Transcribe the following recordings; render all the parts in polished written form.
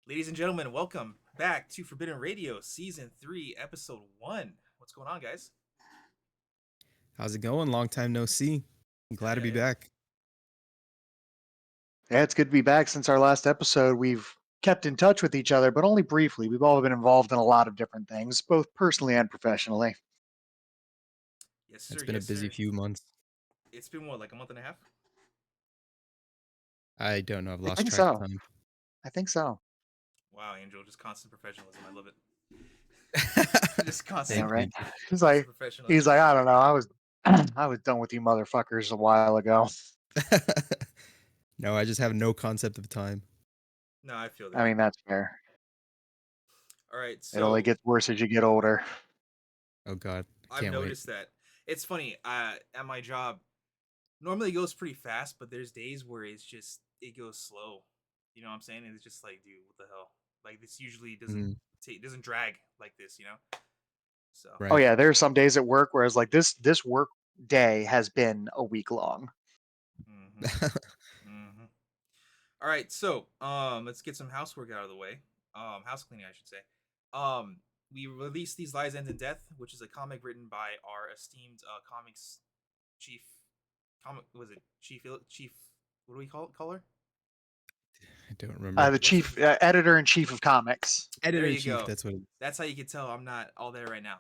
Ladies and gentlemen, welcome back to Forbidden Radio, Season 3, Episode 1. What's going on, guys? How's it going? Long time no see. I'm Yeah, glad to yeah, be yeah. back. Yeah, it's good to be back. Since our last episode, we've kept in touch with each other, but only briefly. We've all been involved in a lot of different things, both personally and professionally. Yes, sir, It's been a yes, busy sir. few months. It's been what, like a month and a half? I don't know. I've I lost think track of so. time. I think so. Wow, Angel, just constant professionalism. I love it. Just Yeah, constant, right. Thank you. He's constant like, professionalism. he's like, I don't know. I was, I was done with you motherfuckers a while ago. No, I just have no concept of time. No, I feel I that. mean, that's fair. All right, It only so gets worse as you get older. Oh God, I I've can't wait. noticed that. It's funny, at my job, normally it goes pretty fast, but there's days where it goes slow. You know what I'm saying? And it's just like, dude, what the hell? Like, this usually Mhm. doesn't drag like this. So, Oh Right. yeah, there are some days at work where it's like this work day has been a week long. mm-hmm, mm-hmm. All right, so let's get some housework out of the way. House cleaning, I should say. Um, we released These Lies End in Death, which is a comic written by our esteemed comics chief. Comic was it chief? What do we call her? I don't remember. The What's her? chief editor in chief of comics. There Editor in you chief. go. That's what it is. That's how you can tell I'm not all there right now.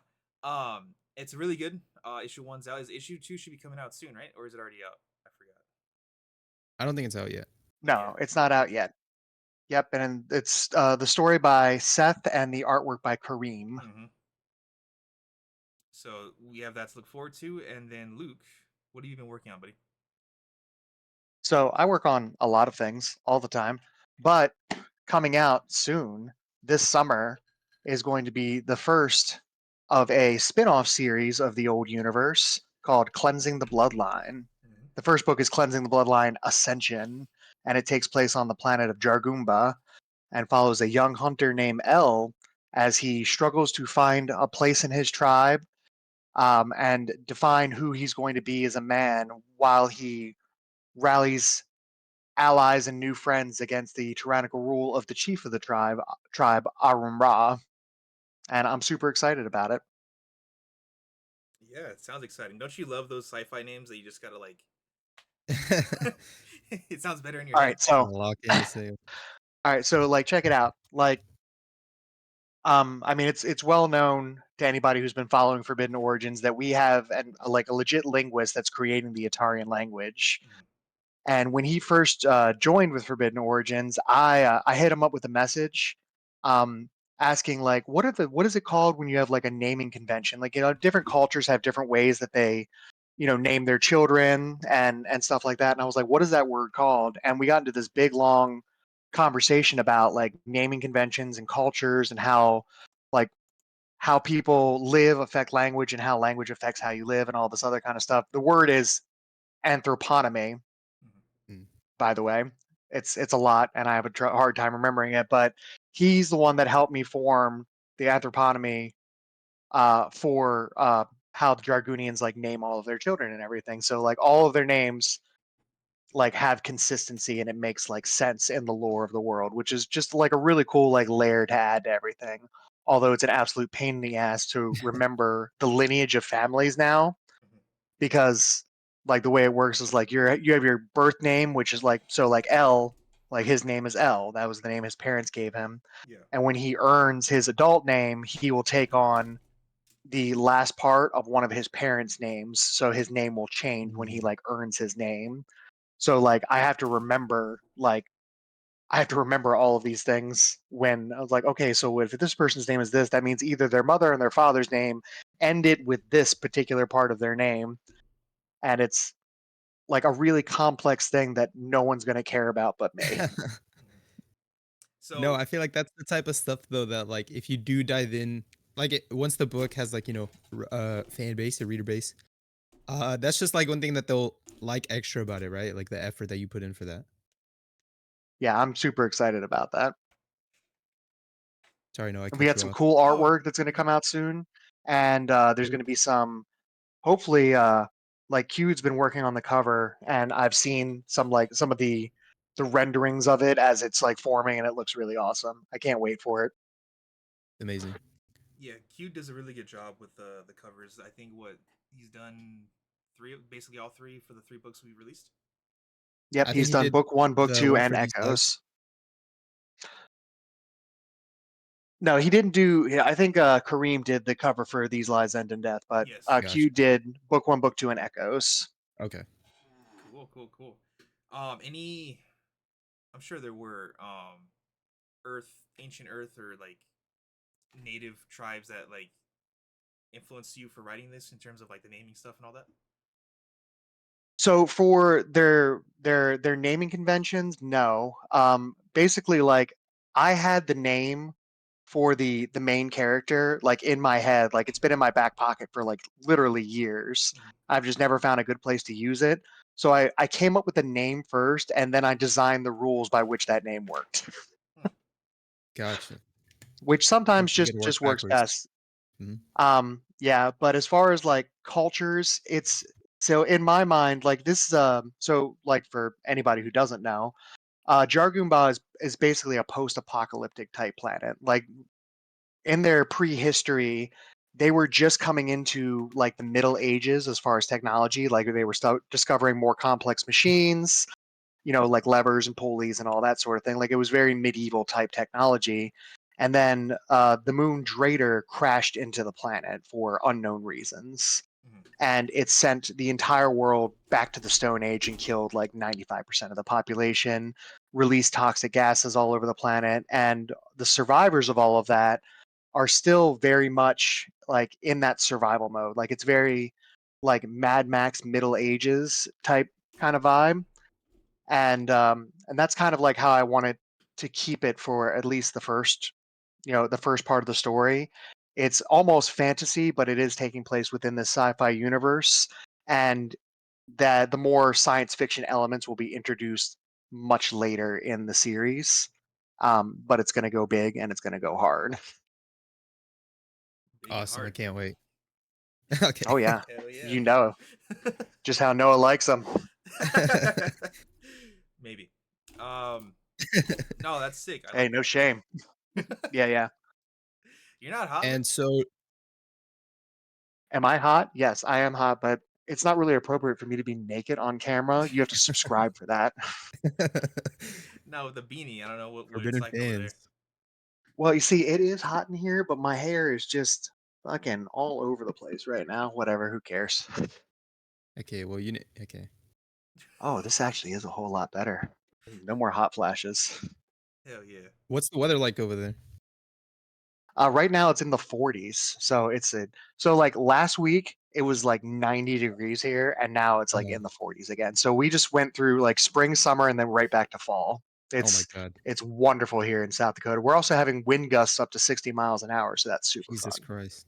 It's really good. Issue one's out. Is issue two should be coming out soon, right? Or is it already out? I forgot. I don't think it's out yet. No, Yeah. it's not out yet. Yep, and it's the story by Seth and the artwork by Kareem. Mm-hmm. So we have that to look forward to. And then Luke, what have you been working on, buddy? So I work on a lot of things all the time, but coming out soon this summer is going to be the first of a spin-off series of the old universe called Cleansing the Bloodline. Mm-hmm. The first book is Cleansing the Bloodline Ascension, and it takes place on the planet of Jargoomba and follows a young hunter named El as he struggles to find a place in his tribe and define who he's going to be as a man while he rallies allies and new friends against the tyrannical rule of the chief of the tribe Arum Ra. And I'm super excited about it. Yeah, it sounds exciting. Don't you love those sci-fi names that you just gotta like? It sounds better in your All head. right, so Lock in the sale. all right, so like check it out. Like I mean it's well known to anybody who's been following Forbidden Origins that we have like a legit linguist that's creating the Atarian language. Mm-hmm. And when he first joined with Forbidden Origins, I hit him up with a message, um, asking like, what is it called when you have like a naming convention? Like different cultures have different ways that they, name their children and stuff like that. And I was like, what is that word called? And we got into this big long conversation about like naming conventions and cultures and like how people live affect language and how language affects how you live and all this other kind of stuff. The word is anthroponymy, Mm-hmm. Mm. by the way. It's a lot, and I have a hard time remembering it. But he's the one that helped me form the anthroponymy for how the Jargoonians like name all of their children and everything. So like all of their names like have consistency and it makes like sense in the lore of the world, which is just like a really cool like layer to add to everything. Although it's an absolute pain in the ass to remember the lineage of families now Mm-hmm. because like the way it works is like you have your birth name, which is like so like L, like his name is L. That was the name his parents gave him. Yeah. And when he earns his adult name, he will take on the last part of one of his parents' names. So his name will change when he Mm. like earns his name. So like I have to remember all of these things when I was like, okay, so if this person's name is this, that means either their mother and their father's name ended with this particular part of their name. And it's like a really complex thing that no one's going to care about but me. Mm-hmm. No, So I feel like that's the type of stuff though that like if you do dive in, like once the book has like fan base, a reader base, that's just like one thing that they'll like extra about it, right? Like the effort that you put in for that. Yeah, I'm super excited about that. Sorry, no, I And we cut got you some off. cool oh, artwork that's going to mhm. come out soon. And there's going to be some, hopefully, like Q's been working on the cover, and I've seen some of the the renderings of it as it's like forming, and it looks really awesome. I can't wait for it. Amazing. Yeah, Q does a really good job with the covers. I think what he's done three, basically all three for the three books we released. Yep, I think he's he done did book one, book the two, one and for these lives. Echoes. No, he didn't do. Yeah, I think Kareem did the cover for These Lies End in Death, but Yes. Q Gotcha. did book one, book two, and Echoes. Okay. Cool, cool, cool. Any? I'm sure there were Earth, ancient Earth, or like native tribes that like influenced you for writing this in terms of like the naming stuff and all that. So for their naming conventions, no. Basically, like I had the name for the main character like in my head, like it's been in my back pocket for like literally years. Mhm. I've just never found a good place to use it. So I came up with the name first, and then I designed the rules by which that name worked, Hmm. Gotcha. which You sometimes you gotta work just works backwards. best. Mhm. Yeah, but as far as like cultures, it's so in my mind, like this is so like for anybody who doesn't know, Jargoomba is basically a post-apocalyptic type planet. Like in their prehistory, they were just coming into like the Middle Ages as far as technology. Like they were discovering more complex machines, like levers and pulleys and all that sort of thing. Like it was very medieval type technology. And then the moon Drader crashed into the planet for unknown reasons. Mhm. And it sent the entire world back to the Stone Age and killed like 95% of the population, released toxic gases all over the planet. And the survivors of all of that are still very much like in that survival mode. Like it's very like Mad Max Middle Ages type kind of vibe, and that's kind of like how I wanted to keep it for at least the first part of the story. It's almost fantasy, but it is taking place within the sci-fi universe, and that the more science fiction elements will be introduced much later in the series. But it's going to go big and it's going to go hard. Big and Awesome. I hard. can't wait. Oh Okay. yeah, Hell yeah. you know just how Noah likes them. Maybe. Um. No, that's sick. I Hey, like no that. shame. Yeah, yeah. You're not hot. And so Am I hot? Yes, I am hot, but it's not really appropriate for me to be naked on camera. You have to subscribe for that. No, with the beanie. I don't know what it's forbidden like over there. fans. Well, you see, it is hot in here, but my hair is just fucking all over the place right now. Whatever, who cares? Okay, well okay. Oh, this actually is a whole lot better. No more hot flashes. Hell yeah. What's the weather like over there? Right now it's in the 40s, so so like last week it was like 90 degrees here, and now it's like Oh, in the 40s again. So we just went through like spring, summer, and then right back to fall. oh my It's god. it's wonderful here in South Dakota. We're also having wind gusts up to 60 miles an hour, so that's super Jesus fun. Christ.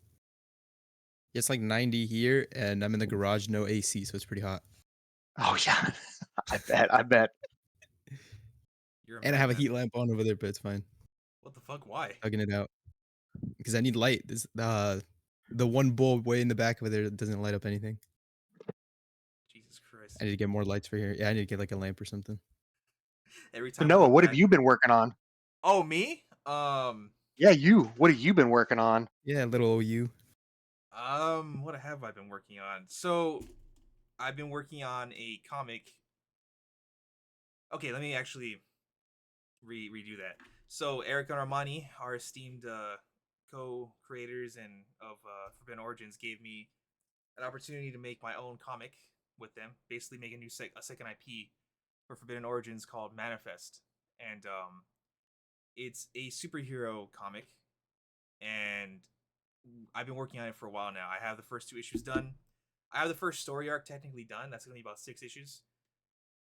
It's like 90 here and I'm in the garage, no AC, so it's pretty hot. Oh yeah, I bet. I bet. You're a And I have a madman. heat lamp on over there, but it's fine. What the fuck? Why? Hugging it out because I need light. This the one bulb way in the back over there doesn't light up anything. Jesus Christ. I need to get more lights for here. Yeah, I need to get like a lamp or something. Every So time I Noah, look what have back. you been working on? Oh, me? Yeah, you. What have you been working on? Yeah, little old you. What have I been working on? So, I've been working on a comic. Okay, let me actually redo that. So, Eric and Armani, our esteemed co-creators and of Forbidden Origins, gave me an opportunity to make my own comic with them. Basically, make a second IP for Forbidden Origins called Manifest, and it's a superhero comic, and I've been working on it for a while now. I have the first two issues done. I have the first story arc technically done. That's gonna be about 6 issues,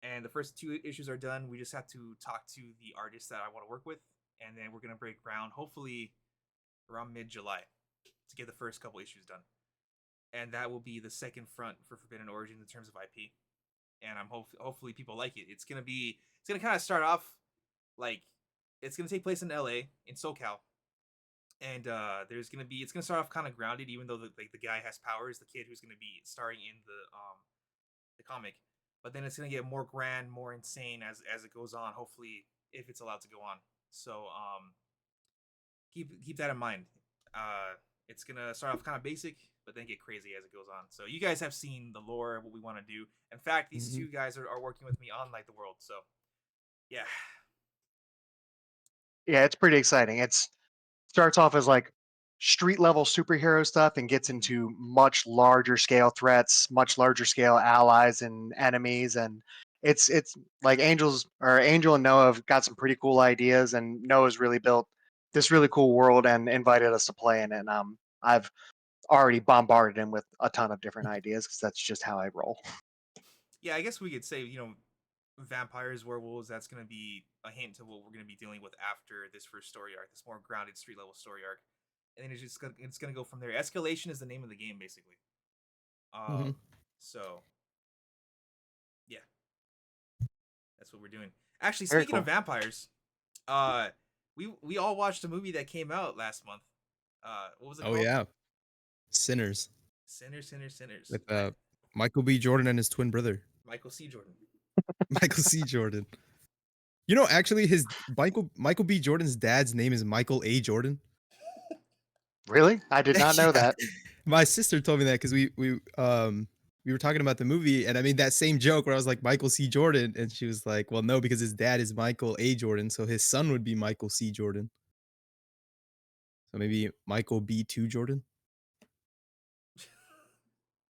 and the first two issues are done. We just have to talk to the artist that I want to work with, and then we're gonna break ground hopefully around mid-July to get the first couple issues done, and that will be the second front for Forbidden Origins in terms of IP. And hopefully people like it. It's gonna kind of start off like it's gonna take place in LA in SoCal, and there's gonna be it's gonna start off kind of grounded, even though the guy has powers. The kid who's gonna be starring in the comic but then it's gonna get more grand, more insane as it goes on. Hopefully, if it's allowed to go on. So keep that in mind. Uh, it's gonna start off kind of basic, but then get crazy as it goes on. So you guys have seen the lore, what we want to do. In fact, these Mhm. two guys are working with me on Light the World. So yeah, Yeah, it's pretty exciting. It's starts off as like street level superhero stuff and gets mm-hmm. into much larger scale threats, much larger scale allies and enemies, and it's like Angel and Noah have got some pretty cool ideas, and Noah's really built this really cool world and invited us to play in it. And I've already bombarded him with a ton of different ideas because that's just how I roll. Yeah. I guess we could say vampires, werewolves. That's gonna be a hint to what we're gonna be dealing with after this first story arc, this more grounded street level story arc, and then it's gonna go from there. Escalation is the name of the game, basically. Mhm. So yeah, that's what we're doing. Actually, Very speaking of cool. vampires, uh, we all watched a movie that came out last month. What was it Oh called? yeah, Sinners Sinners, Sinners, Sinners. with Michael B. Jordan and his twin brother, Michael C. Jordan. Michael C. Jordan. You know, actually, his Michael B. Jordan's dad's name is Michael A. Jordan. Really, I did not know Yeah, that. my sister told me that because we were talking about the movie, and I made that same joke where I was like Michael C. Jordan, and she was like, "Well, no, because his dad is Michael A. Jordan, so his son would be Michael C. Jordan. So maybe Michael B. 2 Jordan."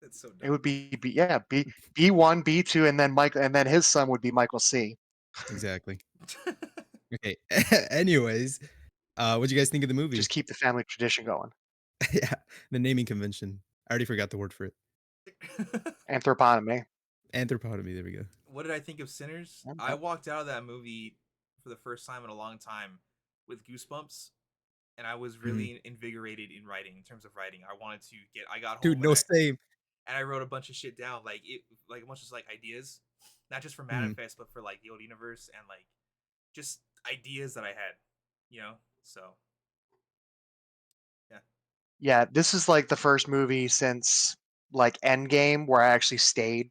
That's so It dumb. would yeah, B1, B2, and then Michael, and then his son would be Michael C. Exactly. Okay. Anyways, what'd you guys think of the movie? Just keep the family tradition going. Yeah, the naming convention. I already forgot the word for it. Anthroponymy. Anthropodemy. There we go. What did I think of Sinners? Yep, I yep. walked out of that movie for the first time in a long time with goosebumps, and I was Mhm. really invigorated in writing. In terms of writing, I wanted to get. I got Dude, home no same. and I wrote a bunch of shit down, like a bunch of like ideas, not just for Mhm. Manifest, but for like the old universe and like just ideas that I had, you know. So yeah, Yeah, this is like the first movie since like Endgame where I actually stayed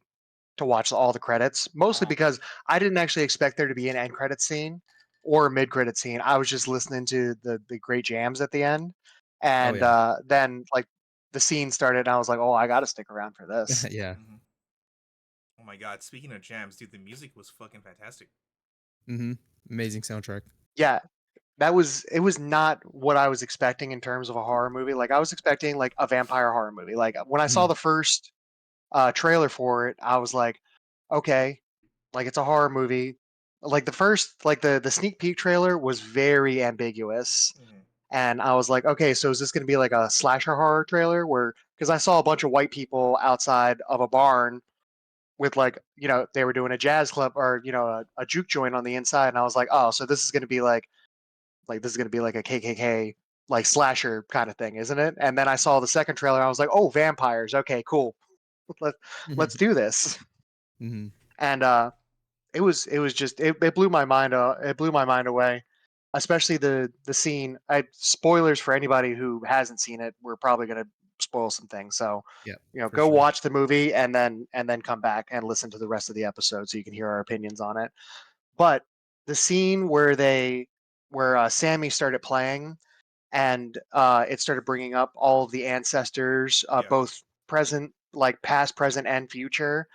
to watch all the credits, mostly uh-huh. because I didn't actually expect there to be an end credit scene or a mid credit scene. I was just listening to the great jams at the end, Oh and yeah. then like the scene started, and I was like, oh, I got to stick around for this. Yeah. Mm-hmm. Oh my god! Speaking of jams, dude, the music was fucking fantastic. Mhm. Amazing soundtrack. Yeah, that was it was not what I was expecting in terms of a horror movie. Like I was expecting like a vampire horror movie. Like when I saw Mhm. the first trailer for it, I was like, okay, like it's a horror movie. Like the first, like the sneak peek trailer was very ambiguous, Mm-hmm. and I was like, okay, so is this going to be like a slasher horror trailer? Where because I saw a bunch of white people outside of a barn with like they were doing a jazz club or a juke joint on the inside, and I was like, oh, so this is going to be like this is going to be like a KKK like slasher kind of thing, isn't it? And then I saw the second trailer, I was like, oh, vampires. Okay, cool. Let, let's do this. Mhm. And it was just it blew my mind it blew my mind away, especially the scene. I spoilers for anybody who hasn't seen it. We're probably going to spoil some things, so Yeah, for go sure. watch the movie and then come back and listen to the rest of the episode so you can hear our opinions on it. But the scene where Sammy started playing and it started bringing up all of the ancestors, Yeah. both present, like past, present, and future.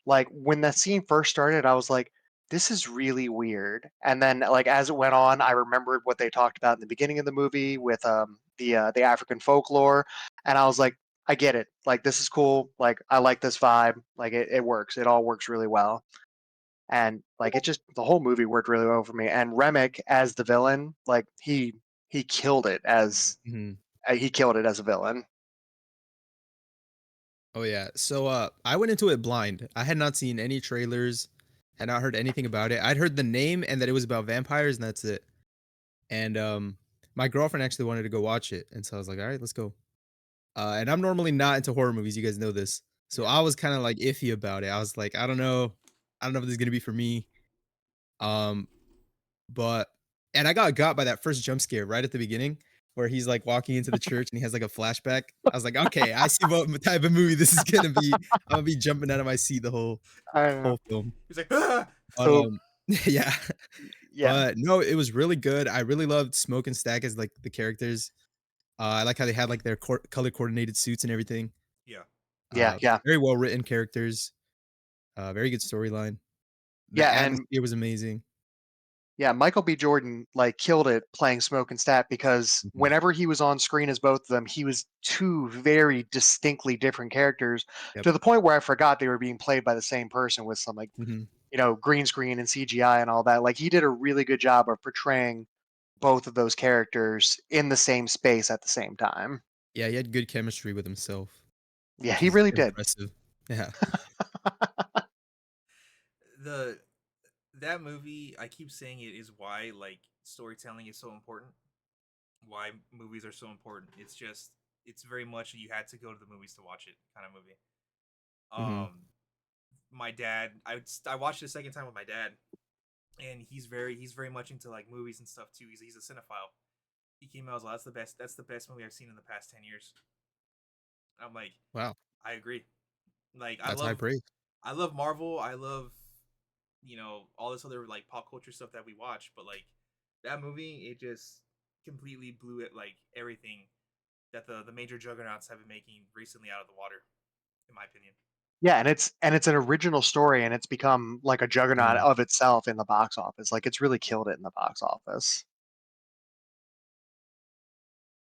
Like when that scene first started, I was like, "This is really weird." And then, like as it went on, I remembered what they talked about in the beginning of the movie with the African folklore, and I was like, "I get it. Like this is cool. Like I like this vibe. Like it works. It all works really well." And like it just the whole movie worked really well for me. And Remick as the villain, like he killed it Mm-hmm. as Mhm. he killed it as a villain. Oh yeah. So I went into it blind. I had not seen any trailers, had not heard anything about it. I'd heard the name and that it was about vampires and that's it. And my girlfriend actually wanted to go watch it. And so I was like, "All right, let's go." And I'm normally not into horror movies, you guys know this. So Yeah. I was kind of like iffy about it. I was like, I don't know. I don't know if this is going to be for me. Um but and I got by that first jump scare right at the beginning. where he's like walking into the church and he has like a flashback. I was like, okay, I see what type of movie this is gonna be. I'm gonna be jumping out of my seat the I don't know. whole film. He's like, ah! But So yeah. yeah, But no, it was really good. I really loved Smoke and Stack as like the characters. I like how they had like their color coordinated suits and everything. Yeah. yeah, yeah, Very well written characters. Very good storyline. The yeah, and atmosphere was amazing. yeah, Michael B. Jordan like killed it playing Smoke and Stat because Mhm. whenever he was on screen as both of them, he was two very distinctly different characters Yep. to the point where I forgot they were being played by the same person with some like Mhm. green screen and CGI and all that. Like he did a really good job of portraying both of those characters in the same space at the same time. Yeah, he had good chemistry with himself, Yeah, which he is really did. impressive. Yeah. The that movie, I keep saying it is why like storytelling is so important. Why movies are so important. It's just it's very much you had to go to the movies to watch it kind of movie. Mhm. My dad, I watched it a second time with my dad, and he's very much into like movies and stuff too. He's a cinephile. He came out as well. That's the best movie I've seen in the past 10 years. I'm like, Wow, I agree. Like that's high praise. I love Marvel. I love all this other like pop culture stuff that we watch, but like that movie, it just completely blew it like everything that the major juggernauts have been making recently out of the water, in my opinion. Yeah, and it's an original story and it's become like a juggernaut Mhm. of itself in the box office. Like it's really killed it in the box office.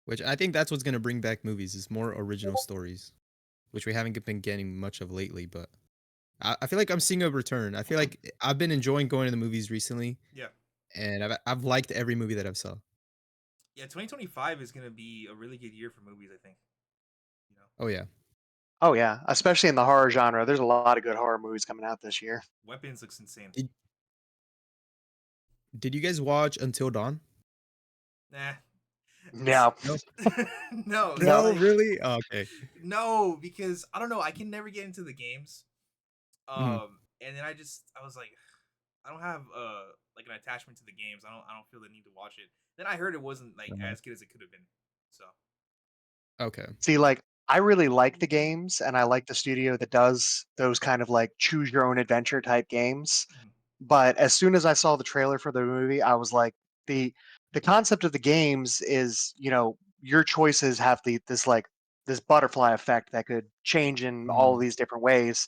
Which I think that's what's gonna bring back movies is more original stories, which we haven't been getting much of lately, but I feel like I'm seeing a return. I feel like I've been enjoying going to the movies recently, Yeah, and I've liked every movie that I've saw. yeah. 2025 is gonna be a really good year for movies. I think. You know, Oh, yeah. Oh yeah, especially in the horror genre. There's a lot of good horror movies coming out this year. Weapons looks insane. Did did you guys watch Until Dawn? Nah, it's No, No? no. no. No, Like really? Oh, okay. no, because I don't know. I can never get into the games. Mhm. And then I was like, I don't have like an attachment to the games. I don't feel the need to watch it. Then I heard it wasn't like Uh-huh. as good as it could have been. So Okay. See, like I really like the games and I like the studio that does those kind of like choose your own adventure type games. mhm, But as soon as I saw the trailer for the movie, I was like, the the concept of the games is, your choices have this like this butterfly effect that could change in all of Mhm. these different ways.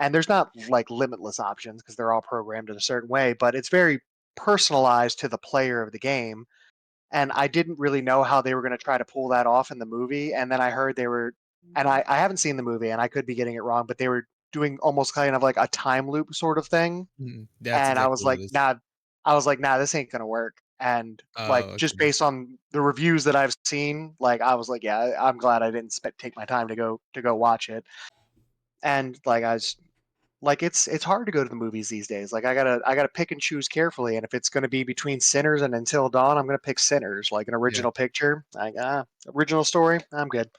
And there's not like limitless options because they're all programmed in a certain way, but it's very personalized to the player of the game. And I didn't really know how they were going to try to pull that off in the movie. And then I heard they were, and I haven't seen the movie and I could be getting it wrong, but they were doing almost kind of like a time loop sort of thing. Mhm. That's And exactly what it is. I was like, nah, this ain't gonna work. And like Oh, just okay. based on the reviews that I've seen, like I was like, yeah, I'm glad I didn't take my time to go watch it. And like I was like, it's hard to go to the movies these days. Like I gotta pick and choose carefully. And if it's gonna be between Sinners and Until Dawn, I'm gonna pick Sinners. Like an Yeah. original picture, like original story, I'm good.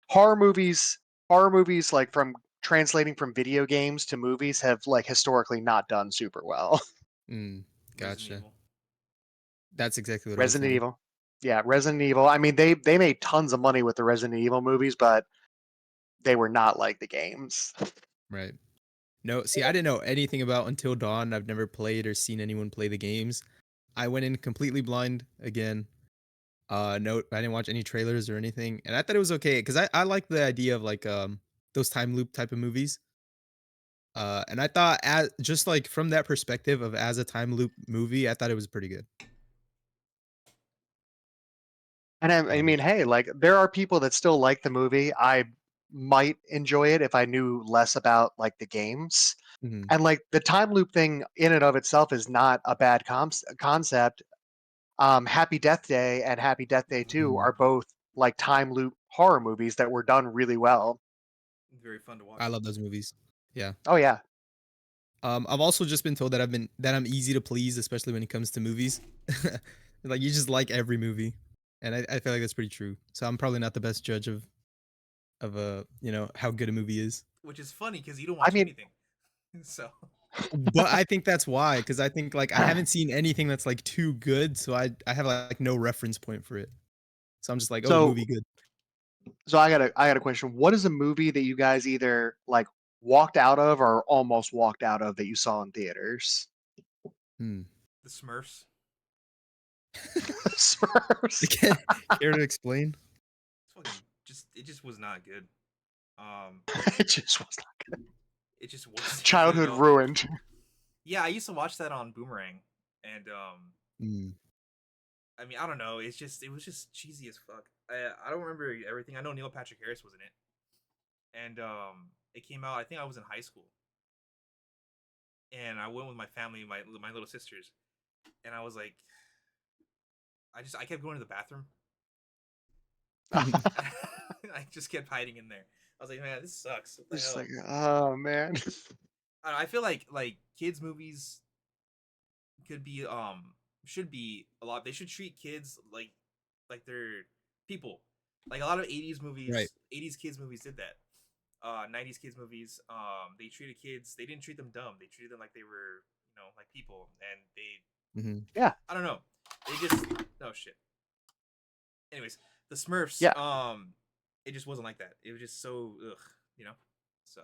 Horror movies, horror movies like from translating from video games to movies have like historically not done super well. Mm, Resident gotcha. Evil. That's exactly what I was Resident thinking. Evil. Yeah, Resident Evil. I mean, they made tons of money with the Resident Evil movies, but they were not like the games. Right. No, see, I didn't know anything about Until Dawn. I've never played or seen anyone play the games. I went in completely blind again. No, I didn't watch any trailers or anything, and I thought it was okay because I like the idea of like those time loop type of movies. And I thought as just like from that perspective of as a time loop movie, I thought it was pretty good. And I Um, mean, hey, like there are people that still like the movie. I might enjoy it if I knew less about like the games. mhm, And like the time loop thing in and of itself is not a bad concept. Happy Death Day and Happy Death Day 2 mhm. are both like time loop horror movies that were done really well. Very fun to I watch. love those movies. Yeah. Oh yeah. I've also just been told that I'm easy to please, especially when it comes to movies. Like you just like every movie, and I feel like that's pretty true. So I'm probably not the best judge of how good a movie is. Which is funny because you don't I watch mean, anything. So But I think that's why, because I think like I haven't seen anything that's like too good, so I have like no reference point for it. So I'm just like, oh, So movie good. so I got a question. What is a movie that you guys either like walked out of or almost walked out of that you saw in theaters? Hmm. The Smurfs. Smurfs. Care to explain? It's fucking just it just was not good. Um, It just was not it just wasn't good at childhood all. ruined. Yeah, I used to watch that on Boomerang, and Hmm. I mean, I don't know. It was just cheesy as fuck. I don't remember everything. I know Neil Patrick Harris was in it, and it came out. I think I was in high school, and I went with my family, my little sisters, and I was like, I kept going to the bathroom. I just kept hiding in there. I was like, man, this sucks. What the Just hell? like, oh man. I feel like kids movies could be should be a lot. They should treat kids like they're people. Like a lot of Right. 80s kids movies did that. 90s kids movies, they treated kids. They didn't treat them dumb. They treated them like they were, like people. And Hmm. Yeah, I don't know. They just, oh shit. Anyways, the Smurfs, yeah, it just wasn't like that. It was just so, ugh, you know. So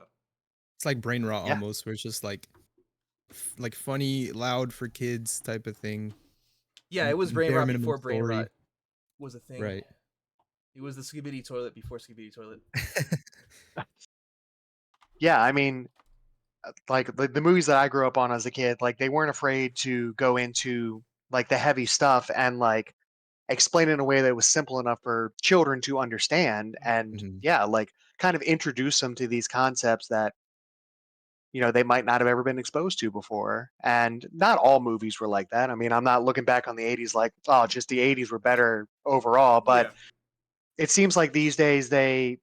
It's like brain rot yeah. almost, where it's just like like funny, loud for kids type of thing. yeah, it was brain Bare rot minimum before brain rot story. was a thing. Right. It was the Skibidi toilet before Skibidi toilet. Yeah, I mean, like the movies that I grew up on as a kid, like they weren't afraid to go into like the heavy stuff and like explain it in a way that was simple enough for children to understand Mm-hmm. and Hmm. yeah, like kind of introduce them to these concepts that they might not have ever been exposed to before. And not all movies were like that. I mean, I'm not looking back on the 80s like, oh, just the 80s were better overall, but Yeah. it seems like these days they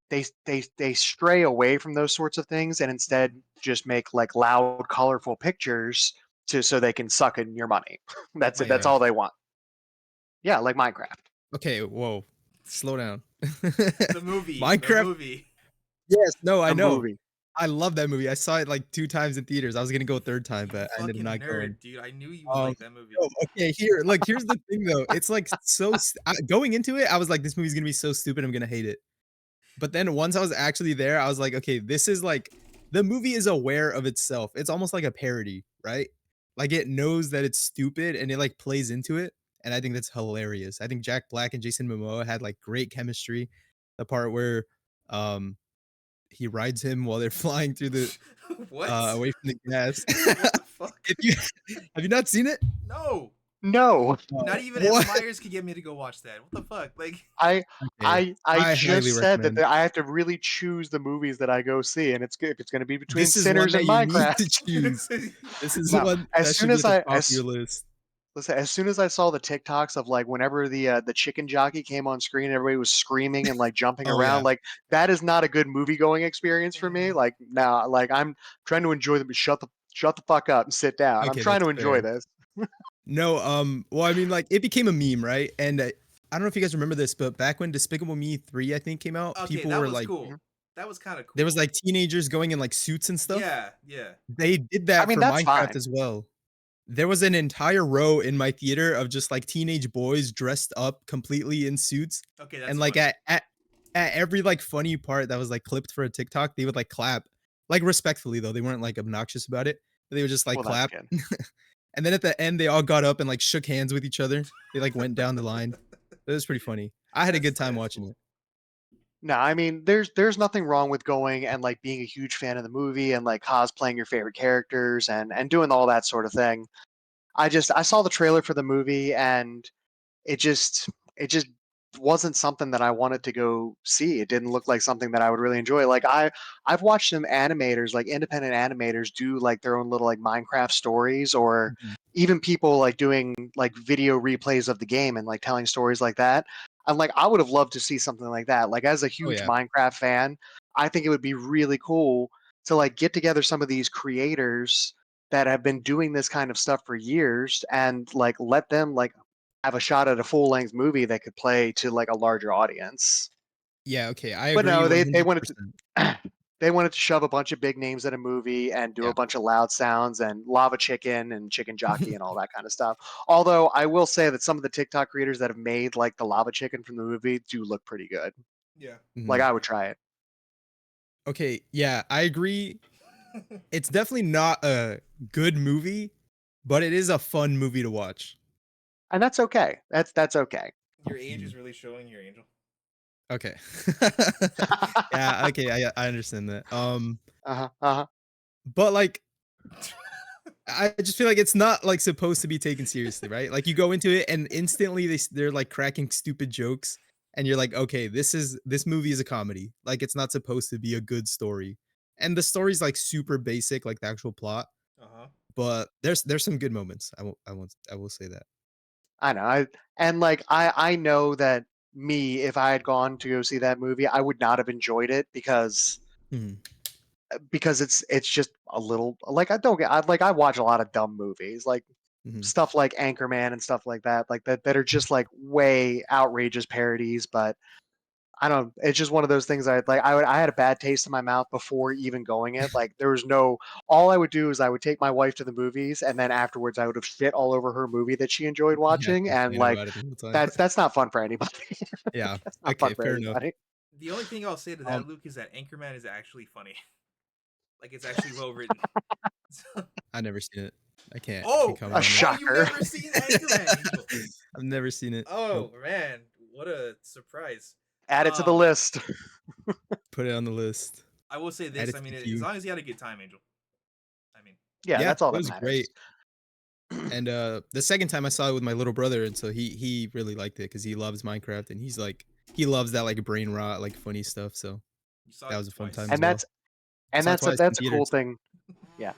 stray away from those sorts of things and instead just make like loud colorful pictures to so they can suck in your money. Like That's it. That's Yeah. all Minecraft. they want. Yeah, like Minecraft. Okay. Whoa. Slow down. The movie. The Minecraft. movie. Yes. No. I A know. movie. I love that movie. I saw it like 2 times in theaters. I was gonna go a third time, You but I ended up fucking not going. nerd, dude. I knew you would Um, like that movie. okay, here, look, here's the thing though. It's like going into it, I was like, this movie's gonna be so stupid, I'm gonna hate it. But then once I was actually there, I was like, okay, this is like the movie is aware of itself. It's almost like a parody, right? Like it knows that it's stupid and it like plays into it. And I think that's hilarious. I think Jack Black and Jason Momoa had like great chemistry. The part where um he rides him while they're flying through the What? away from the gas. What the fuck? If you have you not seen it? No. No. Not even F. What? Myers could get me to go watch that. What the fuck? Like, I Okay. I I highly just said that recommend. I have to really choose the movies that I go see, and it's good if it's going to be between This is one Sinners that and you need Minecraft. to choose. This is Now, one as that soon should be as at the I top of your list. listen, as soon as I saw the TikToks of like whenever the chicken jockey came on screen, everybody was screaming and like jumping Oh, around. yeah. Like that is not a good movie going experience for me. mm, Like now, like I'm trying to enjoy them. Shut the fuck up and sit down. I'm Okay, trying that's to fair. enjoy this. No, well, I mean, like, it became a meme, right? And, I don't know if you guys remember this, but back when Despicable Me 3, I think, came out, okay, people that were was like Mhm. cool. That was kind of there was, cool. like, teenagers going in, like, suits and stuff. Yeah, yeah. They did I that mean, for that's Minecraft fine. as well. There was an entire row in my theater of just, like, teenage boys dressed up completely in suits, Okay, and, that's like, funny. at every, like, funny part that was, like, clipped for a TikTok, they would, like, clap. Like, respectfully, though, they weren't, like, obnoxious about it, but they would just, like, Well, that's clap. good. And then at the end, they all got up and, like, shook hands with each other. They, like, went down the line. It was pretty funny. I had a good time That's watching cool. it. No, I mean, there's nothing wrong with going and like being a huge fan of the movie and like cosplaying your favorite characters and doing all that sort of thing. I saw the trailer for the movie and it just wasn't something that I wanted to go see. It didn't look like something that I would really enjoy. Like I've watched some animators, like independent animators do like their own little like Minecraft stories or Mhm. even people like doing like video replays of the game and like telling stories like that. And like I would have loved to see something like that. Like as a Oh, huge yeah. Minecraft fan, I think it would be really cool to like get together some of these creators that have been doing this kind of stuff for years and like let them like have a shot at a full length movie that could play to like a larger audience. Yeah, okay, I But agree no, they wanted 100%. to. they wanted to shove a bunch of big names in a movie and do Yeah. a bunch of loud sounds and lava chicken and chicken jockey and all that kind of stuff. Although I will say that some of the TikTok creators that have made like the lava chicken from the movie do look pretty good. Yeah, Like I Mhm. I would agree. try it. Okay, yeah, I agree. It's definitely not a good movie, but it is a fun movie to watch. And that's okay. That's okay. Your age Mhm. is really showing your angel. Okay. Yeah, okay, I understand that. Uh-huh. Uh-huh. But, like, I just feel like it's not, like, supposed to be taken seriously, right? Like, you go into it and instantly they're, like, cracking stupid jokes, and you're like, "Okay, this movie is a comedy." Like, it's not supposed to be a good story. And the story's, like, super basic, like, the actual plot, Uh-huh. but there's some good moments. I will say that. I know. And like I know that me, if I had gone to go see that movie, I would not have enjoyed it Mhm, because it's just a little like I don't get I, like I watch a lot of dumb movies like mhm. stuff like Anchorman and stuff like that are just like way outrageous parodies. But I don't. It's just one of those things. I had a bad taste in my mouth before even going it. Like there was no. All I would do is I would take my wife to the movies, and then afterwards I would have shit all over her movie that she enjoyed Yeah, watching, and complain like about it the whole time. that's not fun for anybody. Yeah, That's not okay, fun for fair enough. anybody. The only thing I'll say to Um, that, Luke, is that Anchorman is actually funny. Like it's actually well written. I've never seen it. I can't Oh, A comment on that. oh, you've shocker. never seen Anchorman, Angel. I've never seen it. Nope. Oh man, what a surprise. Add it to the Um, list. Put it on the list. I will say Add this. it I to mean, the as queue. long as you had a good time, Angel. I mean, Yeah, Yeah, that's all it that was great. matters. And, the second time I saw it with my little brother, and so he really liked it because he loves Minecraft, and he loves that, like, brain rot, like, funny stuff, so you saw that it was a fun time twice. as And well. that's I and saw it twice in that's a cool theaters. thing. Yeah.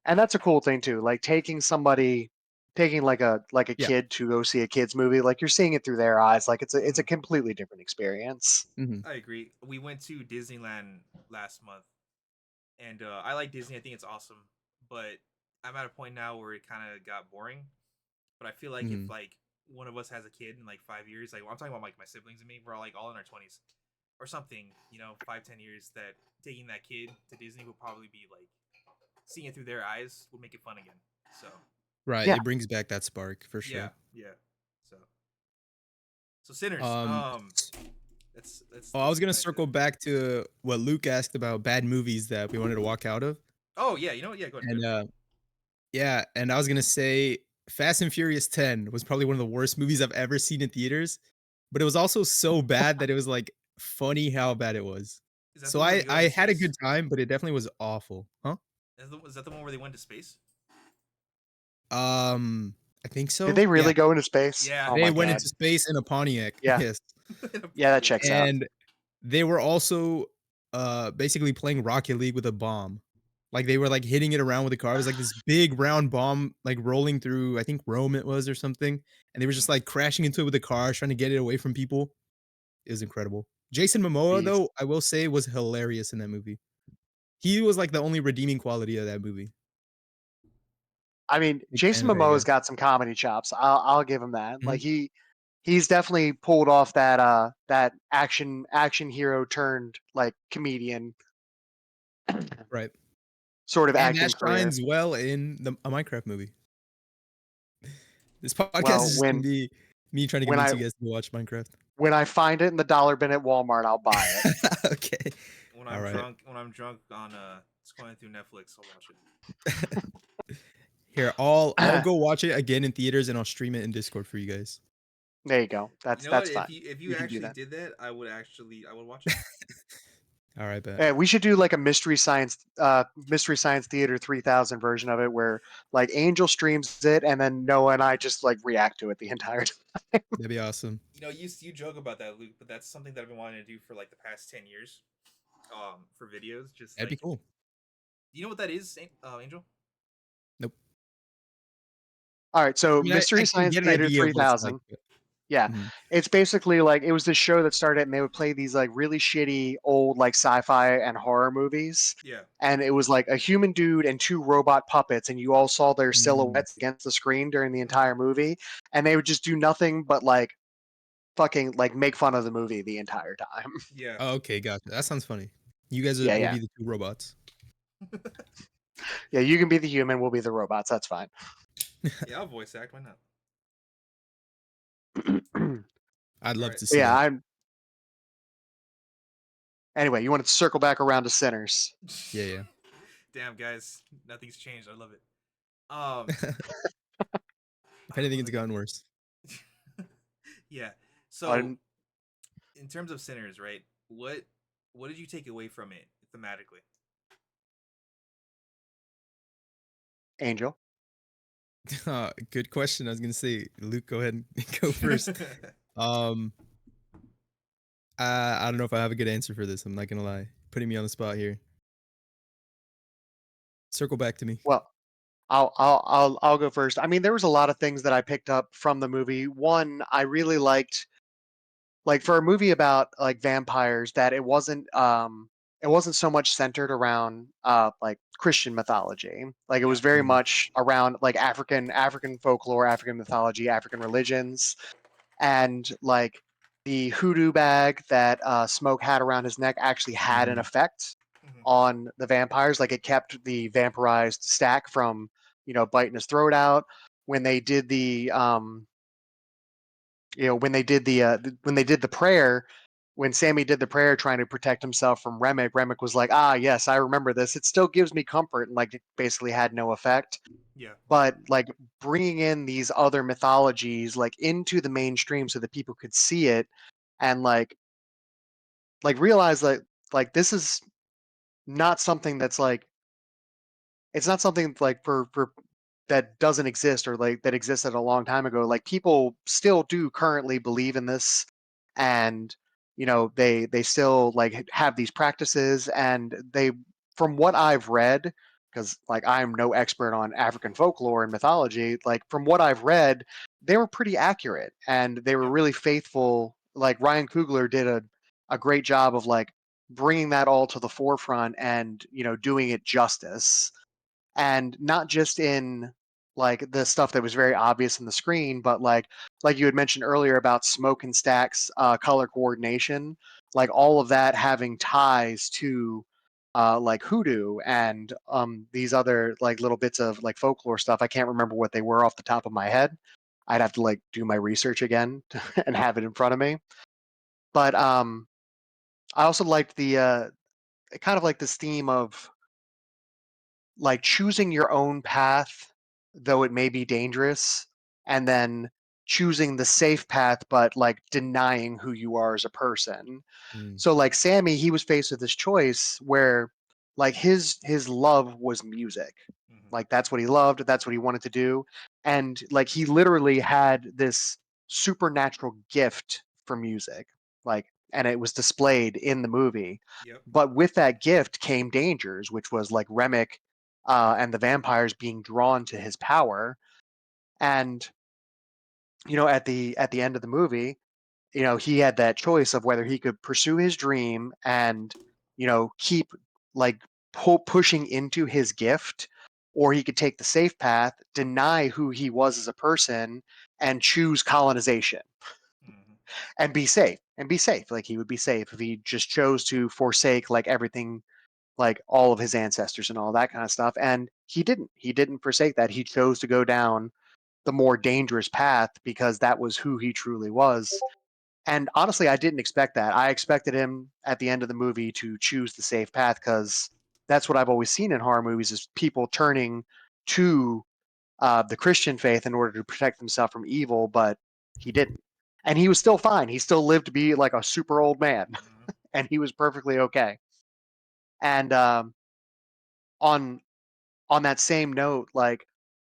And that's a cool thing too. Like taking like a Yeah. kid to go see a kids movie, like you're seeing it through their eyes. Like it's a Mhm. completely different experience. Mhm. I agree. We went to Disneyland last month, and I like Disney. I think it's awesome, but I'm at a point now where it kind of got boring. But I feel like if Mhm. like one of us has a kid in like 5 years, like I'm talking about like my siblings and me, we're all in our 20s or something, 5-10 years. That taking that kid to Disney would probably be like seeing it through their eyes would make it fun again. So Right, Yeah. it brings back that spark for yeah, sure. yeah. So sinners. Um, Let's oh, I let's was get gonna back to circle that. back to what Luke asked about bad movies that we wanted to walk out of, Oh yeah, you know what? Yeah, go ahead. Go and, ahead. yeah, and I was gonna say Fast and Furious 10 was probably one of the worst movies I've ever seen in theaters, but it was also so bad that it was, like, funny how bad it was. Is that the So one where I they go I into had a good space? time, but it definitely was awful. Huh? Is that the one where they went to space? I think Did so. they Yeah. really go into space? Yeah, Oh They my went god. into space in a Pontiac. Yeah. Yes. in a Yeah, that Pontiac. checks out. And they were also, basically playing Rocket League with a bomb. Like, they were, like, hitting it around with a car. It was, like, this big round bomb, like, rolling through, I think, Rome it was or something, and they were just, Mhm. like, crashing into it with a car, trying to get it away from people. It was incredible. Jason Momoa, Beast. though, I will say, was hilarious in that movie. He was, like, the only redeeming quality of that movie. I mean, Big fan Jason of that Momoa's guy. got some comedy chops. I'll give him that. Mhm. Like he's definitely pulled off that action hero turned like comedian Right. sort of And that acting career. shines well in a Minecraft movie. This podcast Well, is just gonna be me trying to when convince I you guys to watch Minecraft. when I find it in the dollar bin at Walmart, I'll buy it. Okay. Alright. When I'm drunk on scrolling through Netflix, I'll watch it. Here, I'll go watch it again in theaters, and I'll stream it in Discord for you guys. There you go. You know what? That's If fine. you You can do actually that. did that, I would watch it. Alright, bet. Yeah, we should do like a mystery science theater 3000 version of it where like Angel streams it and then Noah and I just like react to it the entire time. That'd be awesome. You joke about that, Luke, but that's something that I've been wanting to do for like the past 10 years. For videos, just That'd be like, cool. do you know what that is, Angel? Nope. All right, I so mean, I Mystery can Science get an Theater idea of what it's like, 3000. but Yeah. mhm, It's basically like it was this show that started and they would play these like really shitty old like sci-fi and horror movies. Yeah. And it was like a human dude and two robot puppets, and you all saw their mm. silhouettes against the screen during the entire movie. And they would just do nothing but like fucking like make fun of the movie the entire time. Yeah. Oh, okay, gotcha. That sounds funny. You guys Yeah, will yeah, be the two robots. yeah. You can be the human. We'll be the robots. That's fine. Yeah, I'll voice act. Why not? I'd All love right. to see Yeah. that. I'm. Anyway, you wanted to circle back around to sinners. Yeah, yeah. Damn, guys, nothing's changed. I love it. Um, If anything, what it's was I gotten gonna worse. say? Yeah. So, Un- in terms of Sinners, right? What did you take away from it thematically? Angel. Good question. I was gonna say, Luke, go ahead and go first. Um, I don't know if I have a good answer for this. I'm not gonna lie. Putting me on the spot here. Circle back to me. Well, I'll go first. I mean, there was a lot of things that I picked up from the movie. One, I really liked, like, for a movie about like vampires, that it wasn't so much centered around like Christian mythology. Like, it Yeah. was very Mm, much around like African folklore, African mythology, African religions, and like the hoodoo bag that Smoke had around his neck actually had an mhm, effect Hmm. on the vampires. Like, it kept the vampirized stack from, biting his throat out. When they did the when they did the prayer, when Sammy did the prayer trying to protect himself from Remick was like, ah, yes, I remember this. It still gives me comfort, and like, it basically had no effect. Yeah. But like, bringing in these other mythologies like into the mainstream so that people could see it, and like realize that like this is not something that's like, it's not something like for that doesn't exist, or like that existed a long time ago. Like, people still do currently believe in this, and they still like have these practices, and they, from what I've read, because like I'm no expert on African folklore and mythology, like from what I've read, they were pretty accurate, and they were Yeah. really faithful. Like, Ryan Coogler did a great job of like bringing that all to the forefront, and doing it justice, and not just in like the stuff that was very obvious in the screen, but like you had mentioned earlier about Smoke and Stack's color coordination, like all of that having ties to like hoodoo and these other like little bits of like folklore stuff. I can't remember what they were off the top of my head. I'd have to like do my research again and have it in front of me. But I also liked the kind of like this theme of like choosing your own path, though it may be dangerous, and then choosing the safe path, but like denying who you are as a person. mm, So like Sammy, he was faced with this choice where like his love was music. Hmm. Like, that's what he loved, that's what he wanted to do. And like, he literally had this supernatural gift for music. Like, and it was displayed in the movie. Yep. But with that gift came dangers, which was like Remick and the vampires being drawn to his power. And at the end of the movie, he had that choice of whether he could pursue his dream and keep like pushing into his gift, or he could take the safe path, deny who he was as a person, and choose colonization Hmm. and be safe. Like, he would be safe if he just chose to forsake like everything, like all of his ancestors and all that kind of stuff. And he didn't forsake that. He chose to go down the more dangerous path because that was who he truly was. And honestly, I didn't expect that. I expected him at the end of the movie to choose the safe path, because that's what I've always seen in horror movies, is people turning to the Christian faith in order to protect themselves from evil. But he didn't, and he was still fine. He still lived to be like a super old man, Hmm. and he was perfectly okay. And on on that same note, like,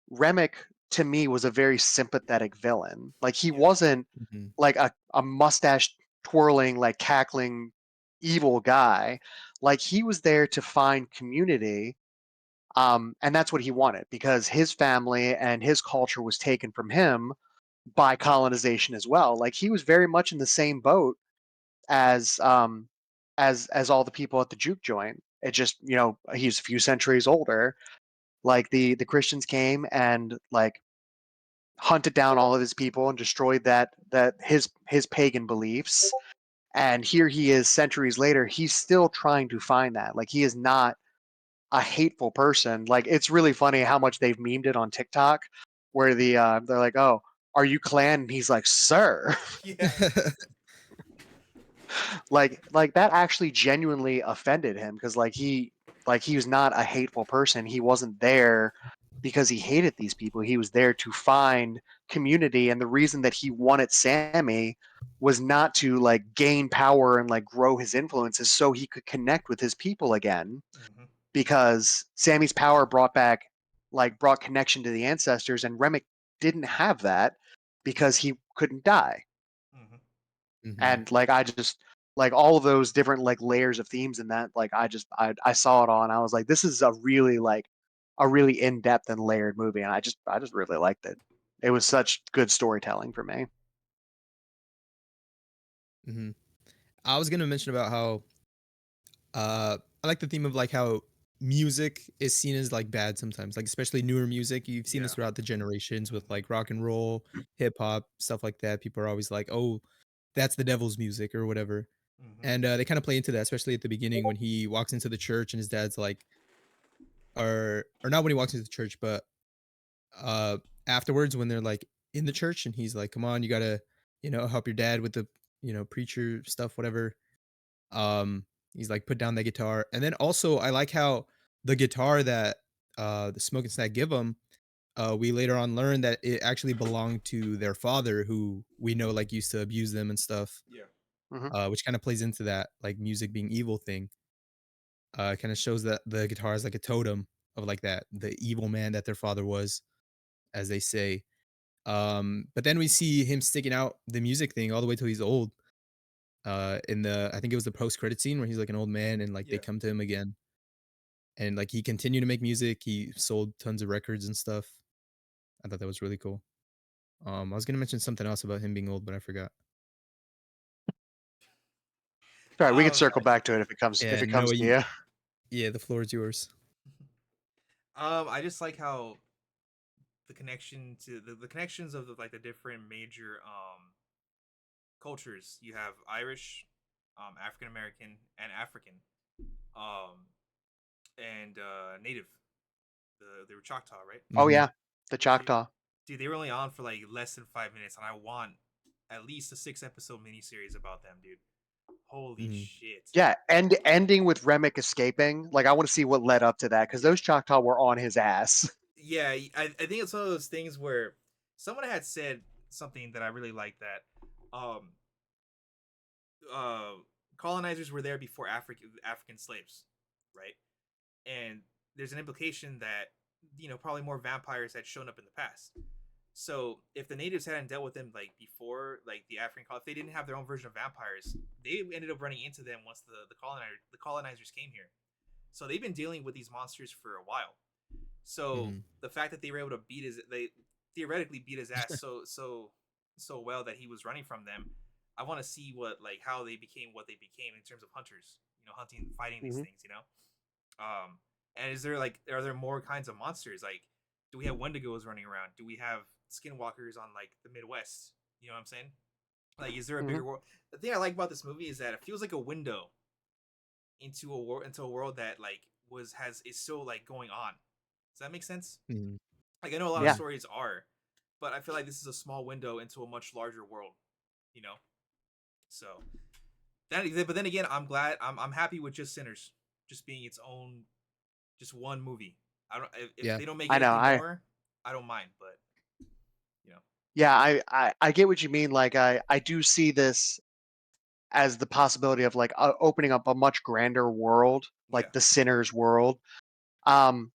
Remick to me was a very sympathetic villain. Like, he Yeah. wasn't mhm, like a mustache twirling, like cackling evil guy. Like, he was there to find community. And that's what he wanted, because his family and his culture was taken from him by colonization as well. Like, he was very much in the same boat as as all the people at the juke joint. It just, he's a few centuries older. Like, the Christians came and like hunted down all of his people and destroyed that his pagan beliefs. And here he is centuries later, he's still trying to find that. Like he is not a hateful person. Like it's really funny how much they've memed it on TikTok where they're like, "Oh, are you clan?" And he's like, "Sir." Yeah. Like that actually genuinely offended him because like he was not a hateful person. He wasn't there because he hated these people. He was there to find community, and the reason that he wanted Sammy was not to like gain power and like grow his influences so he could connect with his people again, Hmm. because Sammy's power brought connection to the ancestors, and Remick didn't have that because he couldn't die. Hmm. Hmm. And like I just like all of those different like layers of themes in that, like I saw it all and I was like, this is a really in-depth and layered movie, and I just really liked it. It was such good storytelling for me. Hmm. I was gonna mention about how I like the theme of like how music is seen as like bad sometimes, like especially newer music. You've seen this Yeah. throughout the generations with Hmm. like rock and roll, hip hop, stuff like that. People are always like, "Oh, that's the devil's music" or whatever. Hmm. And they kind of play into that, especially at the beginning when he walks into the church and his dad's like, or not when he walks into the church, but uh afterwards when they're like in the church and he's like, "Come on, you gotta, help your dad with the, preacher stuff, whatever." Um, he's like, "Put down that guitar." And then also I like how the guitar that the Smoke and Stack give him, we later on learn that it actually belonged to their father who we know like used to abuse them and stuff. Yeah. Hmm. Which kind of plays into that like music being evil thing. Kind of shows that the guitar is like a totem of like that, the evil man that their father was, as they say. But then we see him sticking out the music thing all the way till he's old. In the I think it was the post credit scene where he's like an old man and like they Yeah. come to him again and like he continued to make music. He sold tons of records and stuff. I thought that was really cool. I was gonna mention something else about him being old, but I forgot. All right, we can Um. circle back to it if it comes Yeah, if it no, comes to you. you. Yeah, the floor is yours. I just like how the connection to the connections of like the different major cultures. You have Irish, African American, and African, um, and Native. They were Choctaw, right? Oh Mhm. yeah, the Dude, Choctaw. dude, they were only on for like less than 5 minutes, and I want at least a 6 episode miniseries about them, dude. Holy Mhm. shit. Yeah, and ending with Remick escaping. Like I want to see what led up to that because those Choctaw were on his ass. Yeah, I think it's one of those things where someone had said something that I really like that um uh colonizers were there before African slaves, right? And there's an implication that probably more vampires had shown up in the past. So if the natives hadn't dealt with them like before, like the African if they didn't have their own version of vampires, they ended up running into them once the colonizers came here. So they've been dealing with these monsters for a while. So Mhm. the fact that they were able to they theoretically beat his ass so well that he was running from them. I want to see how they became what they became in terms of hunters. Hunting, fighting these Hmm. things. And is there are there more kinds of monsters? Like, do we have Wendigos running around? Do we have skinwalkers on like the Midwest? You know what I'm saying? Like, is there a Hmm. bigger world? The thing I like about this movie is that it feels like a window into a world that like was has is still like going on. Does that make sense? Mhm. Like, I know a lot of Yeah. Mhm. stories are, but I feel like this is a small window into a much larger world. You know, so but then again, I'm happy with just Sinners just being its own, just one movie. I don't if Yeah. they don't make I know. anything I more, I don't mind. But you know, Yeah, I get what you mean. Like I do see this as the possibility of like opening up a much grander world, yeah, like the Sinner's world. Um,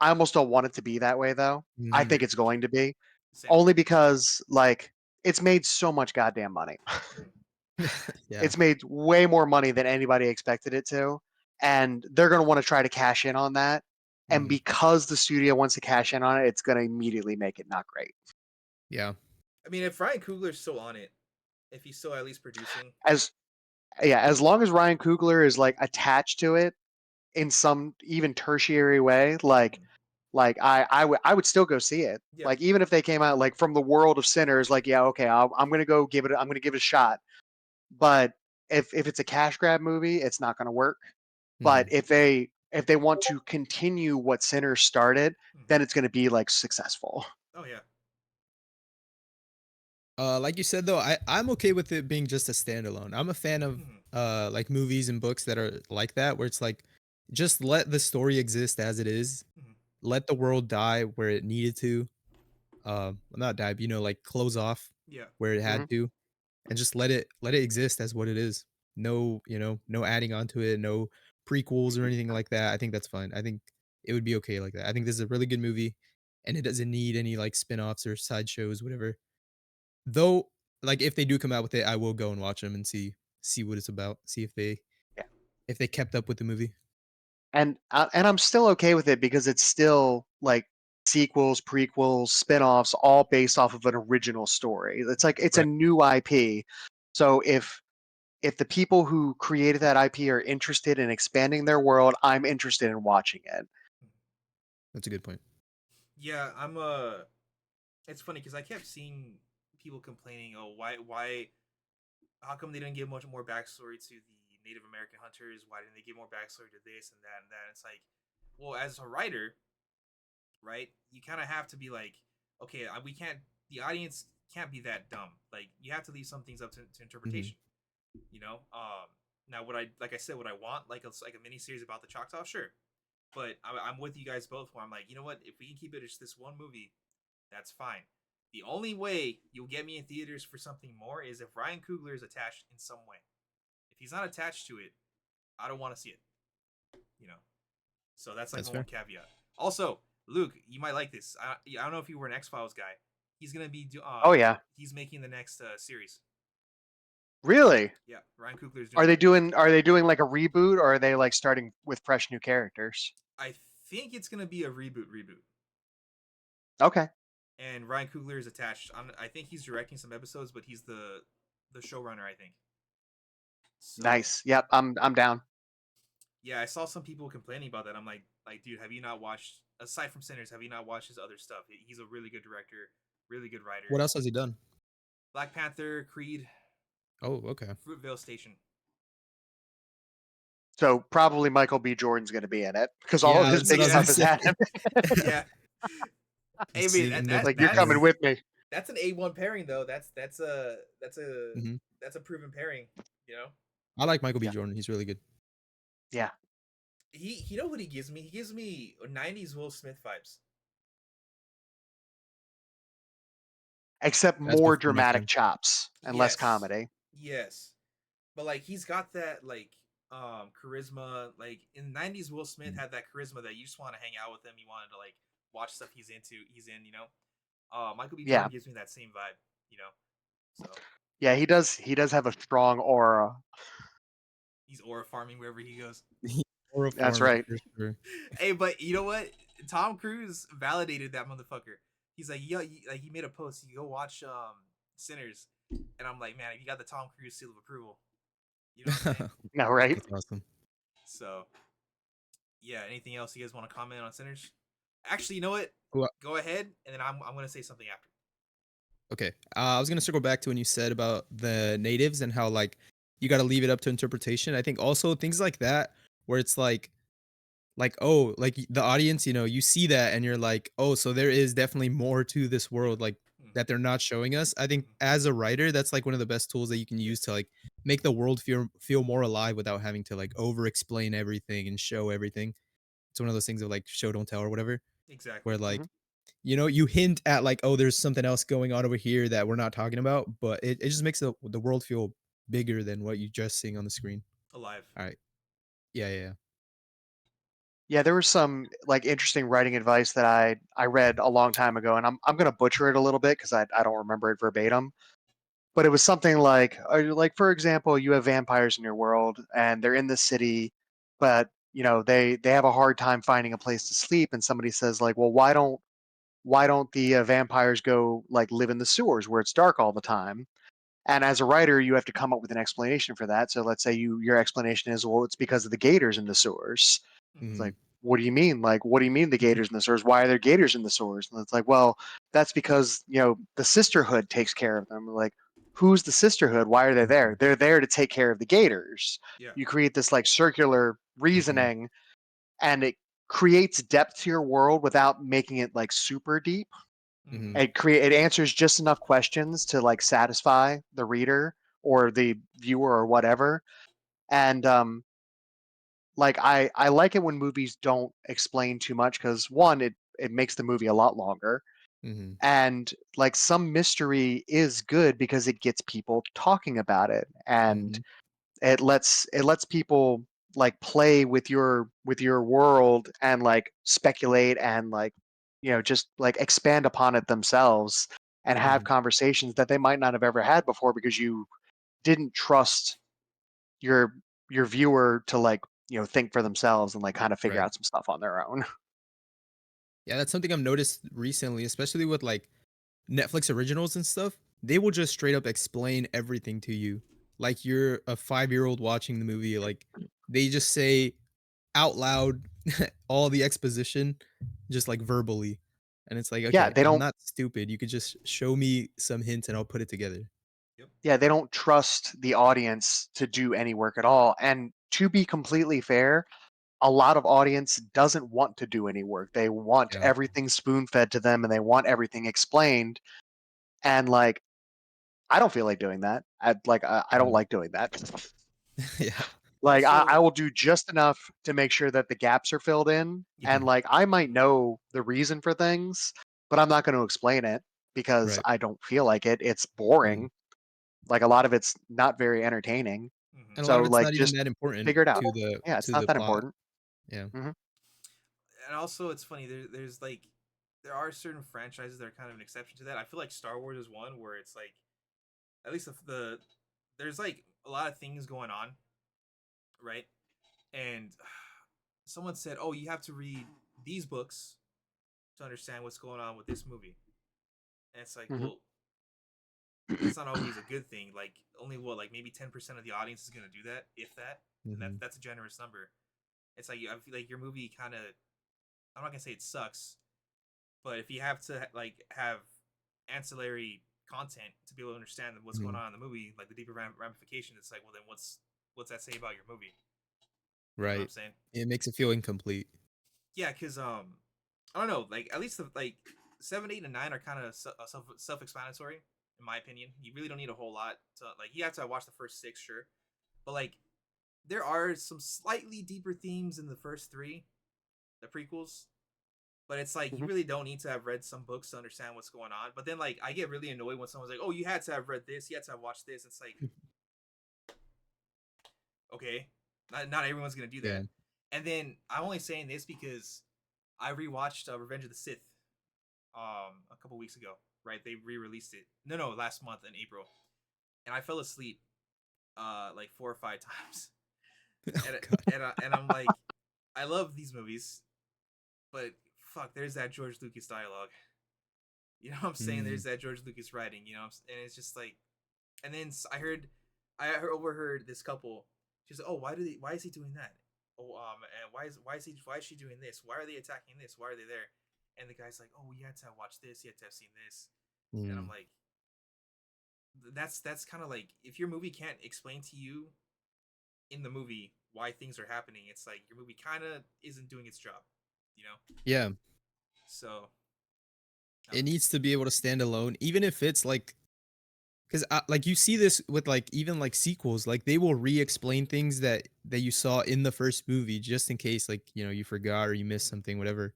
I almost don't want it to be that way though. I Mhm. think it's going to be same. only because like it's made so much goddamn money. Mm-hmm. Yeah. It's made way more money than anybody expected it to, and they're going to want to try to cash in on that. And Mhm. because the studio wants to cash in on it, it's going to immediately make it not great. Yeah. I mean, if Ryan Coogler's still on it, if he's still at least producing, As Yeah, as long as Ryan Coogler is like attached to it in some even tertiary way, mm-hmm. like I would still go see it. Yeah, Like even if they came out like from the world of Sinners, like yeah, okay, I'm gonna go give it. I'm gonna give it a shot. But if it's a cash grab movie, it's not going to work. But Hmm. if they want to continue what Sinners started, Hmm. then it's going to be like successful. Oh yeah. Like you said though, I'm okay with it being just a standalone. I'm a fan of Hmm. like movies and books that are like that, where it's like just let the story exist as it is, Hmm. let the world die where it needed to, well, not die, but like close off Yeah. where it Hmm. had to, and just let it exist as what it is. No, no adding onto it, no prequels or anything like that. I think that's fine. I think it would be okay like that. I think this is a really good movie, and it doesn't need any like spin-offs or sideshows, whatever. Though, like, if they do come out with it, I will go and watch them and see what it's about, see Yeah. if they kept up with the movie. And I'm still okay with it because it's still like sequels, prequels, spin-offs, all based off of an original story. It's like it's a Right. new IP. So if the people who created that IP are interested in expanding their world, I'm interested in watching it. That's a good point. Yeah, I'm it's funny because I kept seeing people complaining, oh, why, how come they didn't give much more backstory to the Native American hunters? Why didn't they give more backstory to this and that and that? It's like, well, as a writer, right, you kind of have to be like, okay, we can't, the audience can't be that dumb. Like, you have to leave some things up to Mhm. interpretation, you know? Now, what I, like I said, what I want, like a mini series about the Choctaw, sure. But I'm with you guys both where I'm like, you know what? If we can keep it as this one movie, that's fine. The only way you'll get me in theaters for something more is if Ryan Coogler is attached in some way. If he's not attached to it, I don't want to see it. You know, so that's like That's my one fair. caveat. Also, Luke, you might like this. I don't know if you were an X Files guy. He's gonna be Oh yeah. he's making the next series. Really? Yeah, Ryan Coogler is doing it. Are they doing like a reboot or are they like starting with fresh new characters? I think it's gonna be a reboot. Okay. And Ryan Coogler is attached. I think he's directing some episodes, but he's the showrunner. I think so. Nice. Yep, I'm down. Yeah, I saw some people complaining about that. I'm like, dude, have you not watched, aside from Sinners, have you not watched his other stuff? He's a really good director, really good writer. What else has he done? Black Panther, Creed, Oh, okay. Fruitvale Station. So probably Michael B. Jordan's going to be in it because all of Yeah, his that's what big I was Yeah, stuff gonna has say. had him. yeah. Hey man, Seeing the Like you're that's coming yeah. with me. that's an A1 pairing though. That's a Mhm. that's a proven pairing. You know, I like Michael B. Yeah. Jordan. He's really good. Yeah. you know what he gives me? He gives me '90s Will Smith vibes. Except That's more before my dramatic time. chops and less Yes, comedy. yes. But like he's got that like charisma. Like in '90s, Will Smith Mm. had that charisma that you just want to hang out with him. You wanted to like watch stuff he's in. You know, Michael B. Yeah. Jordan gives me that same vibe. You know, so Yeah, he does have a strong aura. he's aura farming wherever he goes. Or a That's farming right. for sure. Hey, but you know what? Tom Cruise validated that motherfucker. He's like, yeah, like he made a post. You go watch Sinners, and I'm like, man, you got the Tom Cruise seal of approval. You know what I'm saying? No, right? That's awesome. So yeah. Anything else you guys want to comment on Sinners? Actually, you know what? Well, Go ahead, and then I'm gonna say something after. okay. I was gonna circle back to when you said about the natives and how like you got to leave it up to interpretation. I think also things like that where it's like oh like the audience you see that and you're like oh so there is definitely more to this Yeah. world like Mm-hmm. that they're not showing us. I think Mm-hmm. as a writer that's like one of the best tools that you can use to Yes. like make the world feel more alive without having to like over explain everything and show everything. It's one of those things of like show don't tell or whatever, Exactly. where Hmm. like you hint at like oh there's something else going on over here that we're not talking about, but it just makes the world feel bigger than what you just seeing on the screen. Alive. All right. Yeah. Yeah, there was some like interesting writing advice that I read a long time ago, and I'm gonna butcher it a little bit because I don't remember it verbatim. But it was something like for example, you have vampires in your world, and they're in the city, but they have a hard time finding a place to sleep, and somebody says like, well, why don't the vampires go like live in the sewers where it's dark all the time? And as a writer, you have to come up with an explanation for that. So let's say your explanation is, well, it's because of the gators in the sewers. Mm-hmm. It's Hmm. like, what do you mean? Like, what do you mean the gators in the sewers? Why are there gators in the sewers? And it's like, well, that's because the sisterhood takes care of them. Like, who's the sisterhood? Why are they there? Mhm. They're there to take care of the gators. Yeah. You create this like circular Mhm. reasoning, and it creates depth to your world without making it like super deep. Mm-hmm. Mhm. It answers just enough questions to like satisfy the reader or the viewer or whatever. And like I like it when movies don't explain too much, because one, it makes the movie a lot longer. Mhm. And like some mystery is good because it gets people talking about it, and Mhm. it lets people like play with your world and like speculate and like just like expand upon it themselves and have Mhm. conversations that they might not have ever had before, because you didn't trust your your viewer to like think for themselves and like kind of figure Right. out some stuff on their own. Yeah, that's something I've noticed recently, especially with like Netflix originals and stuff. They will just straight up explain everything to you. Like you're a 5-year-old watching the movie. Like they just say out loud all the exposition, just like verbally. And it's like, Yeah, okay, they I'm don't not stupid. You could just show me some hints and I'll put it together. Yep. yeah, they don't trust the audience to do any work at all. And to be completely fair, a lot of audience doesn't want to do any work. They want Yeah. everything spoon-fed to them, and they want everything explained. And like, I don't feel like doing that. I don't Mhm. like doing that. Yeah. Like I Also, will do just enough to make sure that the gaps are filled in. yeah. And Mhm. like I might know the reason for things, but I'm not going to explain it because Right. I don't feel like it. It's Mhm. boring. Like a lot of it's not very entertaining. Mm-hmm. And a lot So of it's like not even just that important figure it out. Yeah, it's to not the that plot. important. Yeah. Hmm. And also, it's funny. There's like there are certain franchises that are kind of an exception to that. I feel like Star Wars is one where it's like at least there's like a lot of things going on, right? And someone said, "Oh, you have to read these books to understand what's going on with this movie." And it's like, Hmm. well, that's not always a good thing. Like only what like maybe 10% of the audience is gonna do that, if that, and Mhm. that's a generous number. It's like I feel like your movie kind of. I'm not gonna say it sucks, but if you have to like have ancillary content to be able to understand what's going Mhm. on in the movie, like the deeper ramifications, it's like, well, then what's that say about your movie? You know what I'm Right. saying? It makes it feel incomplete. Yeah, because I don't know, like at least the like 7, 8, and 9 are kind of self-explanatory in my opinion. You really don't need a whole lot to like. You have to watch the first six, sure, but like there are some slightly deeper themes in the first three, the prequels. But it's like you Hmm. really don't need to have read some books to understand what's going on. But then like I get really annoyed when someone's like, "Oh, you had to have read this, you had to have watched this." It's like, okay, not everyone's gonna do Yeah. that. And then I'm only saying this because I rewatched Revenge of the Sith a couple weeks ago. Right, they re-released it. No, last month in April, and I fell asleep like 4 or 5 times. Oh And god. and I'm like, I love these movies, but fuck, there's that George Lucas dialogue. You know what I'm saying? Mm. There's that George Lucas writing. You know, and it's just like, and then overheard this couple. She's like, oh, why is he doing that? Oh, and why is she doing this? Why are they attacking this? Why are they there? And the guy's like, oh, you had to have watched this, you had to have seen this, and I'm Mm. like, that's kind of like if your movie can't explain to you in the movie why things are happening, it's like your movie kind of isn't doing its job, you know. Yeah. So I It don't know. needs to be able to stand alone, even if it's like, because like you see this with like even like sequels, like they will re-explain things that you saw in the first movie just in case like you forgot or you missed Mm-hmm. something, whatever.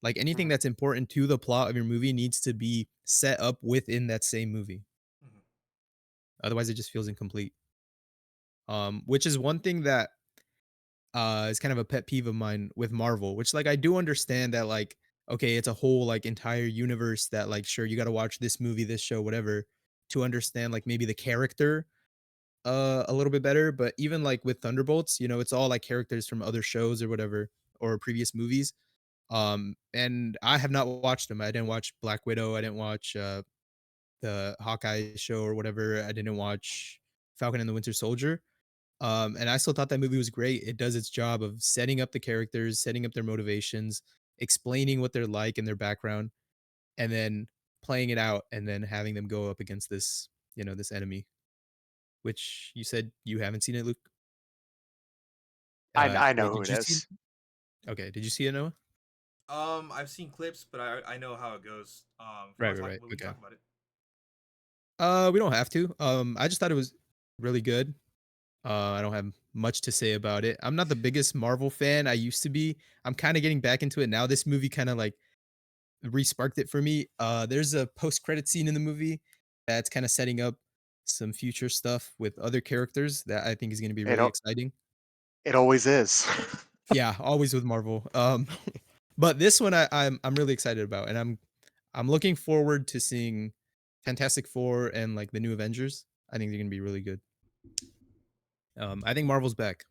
Like anything Hmm. that's important to the plot of your movie needs to be set up within that same movie. Mm-hmm. Otherwise, it just feels incomplete. Which is one thing that is kind of a pet peeve of mine with Marvel, which like I do understand that like okay, it's a whole like entire universe that like sure you got to watch this movie, this show, whatever to understand like maybe the character a little bit better, but even like with Thunderbolts, it's all like characters from other shows or whatever or previous movies. And I have not watched them. I didn't watch Black Widow, I didn't watch the Hawkeye show or whatever. I didn't watch Falcon and the Winter Soldier. And I still thought that movie was great. It does its job of setting up the characters, setting up their motivations, explaining what they're like and their background, and then playing it out and then having them go up against this, this enemy, which you said you haven't seen it, Luke. I know Wait, who did it you see it? is. Okay, did you see it, Noah? I've seen clips, but I know how it goes. If you Right, want to right, talk right. about, we can Okay. talk about it. We don't have to. I just thought it was really good. I don't have much to say about it. I'm not the biggest Marvel fan. I used to be. I'm kind of getting back into it now. This movie kind of like re-sparked it for me. There's a post-credit scene in the movie that's kind of setting up some future stuff with other characters that I think is going to be It really al- exciting. it always is. Yeah, always with Marvel. But this one I'm really excited about, and I'm looking forward to seeing Fantastic Four and like the new Avengers. I think they're gonna be really good. I think Marvel's back.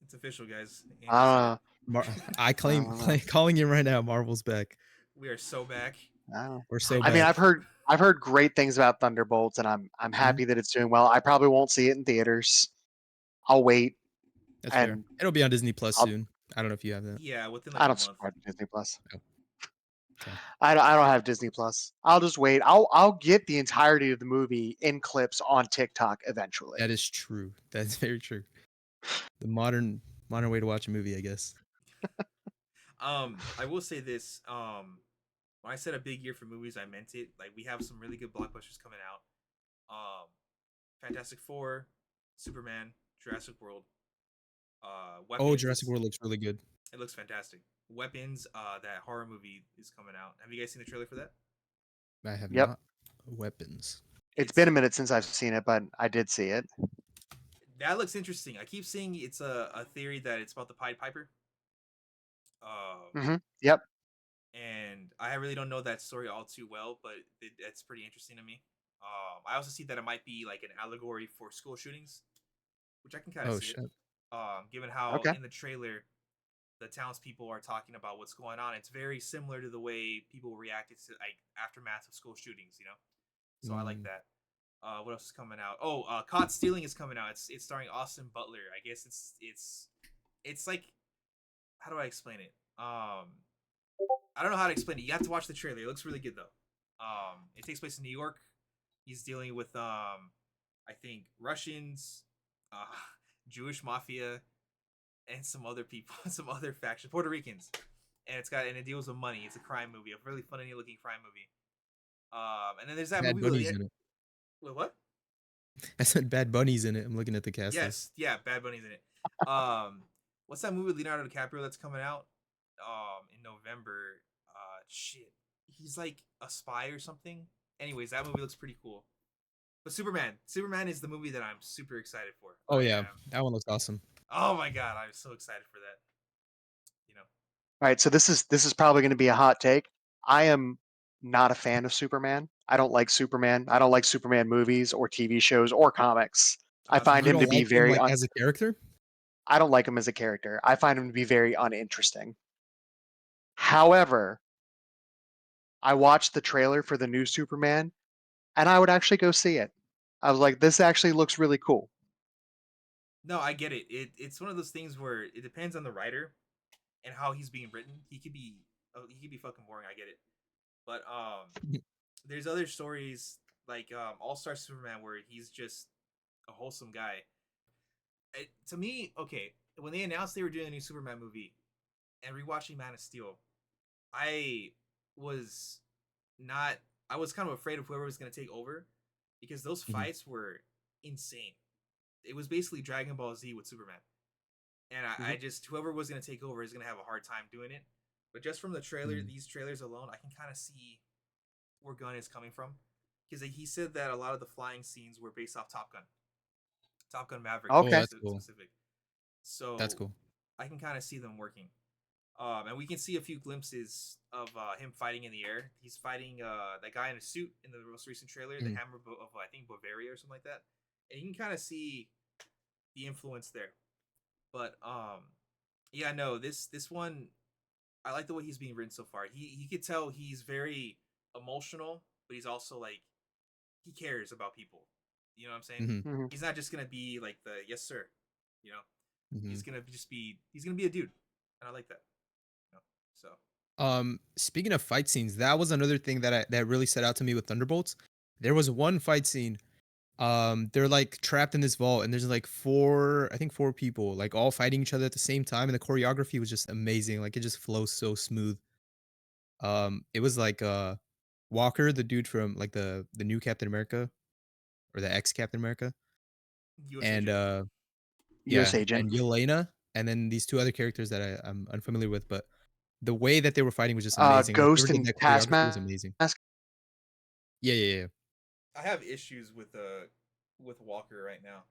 It's official, guys. Andrew said it. uh, I I claim, don't know. calling it right now. Marvel's back. We are so back. I don't know. We're so Hype I as mean, back. I've heard great things about Thunderbolts, and I'm Mhm. happy that it's doing well. I probably won't see it in theaters. I'll wait, That's fair. and It'll be on Disney Plus I'll soon. I don't know if you have that. Yeah, within like I a don't month. subscribe to Disney Plus. Oh, okay. I don't have Disney Plus. I'll just wait. I'll get the entirety of the movie in clips on TikTok eventually. That is true. That's very true. The modern way to watch a movie, I guess. I will say this. When I said a big year for movies, I meant it. Like we have some really good blockbusters coming out. Um, Fantastic Four, Superman, Jurassic World, Oh, Weapons. Jurassic World looks really good. It looks fantastic. Weapons, that horror movie is coming out. Have you guys seen the trailer for that? I have Yep. not. Weapons. It's been It's a minute since I've seen it, but I did see it. That looks interesting. I keep seeing it's a theory that it's about the Pied Piper. Yep. And I really don't know that story all too well, but it's pretty interesting to me. I also see that it might be like an allegory for school shootings, which I can kind of Oh see it. shit. Given how Okay. in the trailer the townspeople are talking about what's going on, it's very similar to the way people reacted to like aftermath of school shootings, you know. So I like Mm. that. What else is coming out? Oh, Caught Stealing is coming out. It's starring Austin Butler. I guess it's like, how do I explain it? I don't know how to explain it. You have to watch the trailer. It looks really good though. It takes place in New York. He's dealing with I think Russians, uh, Jewish mafia, and some other people, some other faction, Puerto Ricans, and it deals with money. It's a crime movie, a really funny looking crime movie. And then there's that Bad movie with Bunny's in it. what? I said Bad Bunny's in it. I'm looking at the cast list. Yes, yeah, Bad Bunny's in it. Um, what's that movie with Leonardo DiCaprio that's coming out in November? Shit, he's like a spy or something. Anyways, that movie looks pretty cool. But Superman is the movie that I'm super excited for. Oh I yeah, am. that one looks awesome. Oh my god, I'm so excited for that. You know, All right. So this is probably going to be a hot take. I am not a fan of Superman. I don't like Superman. I don't like Superman movies or TV shows or comics. I that's find You him to don't fire. be like him very like as a character? I don't like him as a character. I find him to be very uninteresting. However, I watched the trailer for the new Superman and I would actually go see it. I was like, this actually looks really cool. No, I get it. It's one of those things where it depends on the writer and how he's being written. He could be fucking boring. I get it, but there's other stories like All Star Superman where he's just a wholesome guy. To me, okay, when they announced they were doing a new Superman movie and rewatching Man of Steel, I was not. I was kind of afraid of whoever was going to take over because those Mhm, fights were insane. It was basically Dragon Ball Z with Superman, and I Mhm. just whoever was going to take over is going to have a hard time doing it. But just from the trailer, mhm, these trailers alone, I can kind of see where Gunn is coming from because he said that a lot of the flying scenes were based off Top Gun Maverick to Oh, be Okay. that's cool. specific. That's So cool. I can kind of see them working. And we can see a few glimpses of him fighting in the air. He's fighting that guy in a suit in the most recent trailer, the Mhm, Hammer of I think Bavaria or something like that. And you can kind of see the influence there. But yeah, no, this one I like the way he's being written so far. He could tell he's very emotional, but he's also like he cares about people. You know what I'm saying? mhm, Mhm. He's not just gonna be like the yes sir. You know, mhm. he's gonna be a dude, and I like that. You know? So Speaking of fight scenes, that was another thing that really set out to me with Thunderbolts. There was one fight scene. They're like trapped in this vault, and there's like four, I think four people, like all fighting each other at the same time, and the choreography was just amazing. Like it just flows so smooth. It was like Walker, the dude from like the new Captain America or the ex Captain America, U.S. and agent. U.S. yeah, agent. and Yelena, and then these two other characters that I'm unfamiliar with, but the way that they were fighting was just amazing. Like Ghost whoever did and that choreography was Taskmask. amazing. Yeah, yeah, yeah. I have issues with Walker right now.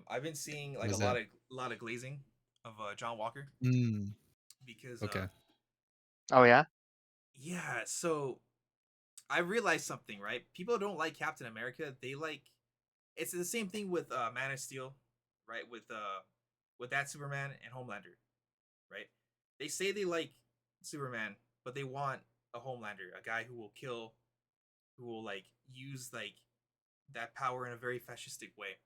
I've been seeing like Was that? a lot of glazing of John Walker Mm, because okay. Oh yeah. yeah. So I realized something, right? People don't like Captain America. They like it's the same thing with Man of Steel, right? With that Superman and Homelander, right? They say they like Superman, but they want a Homelander, a guy who will kill, who will like use like that power in a very fascistic way.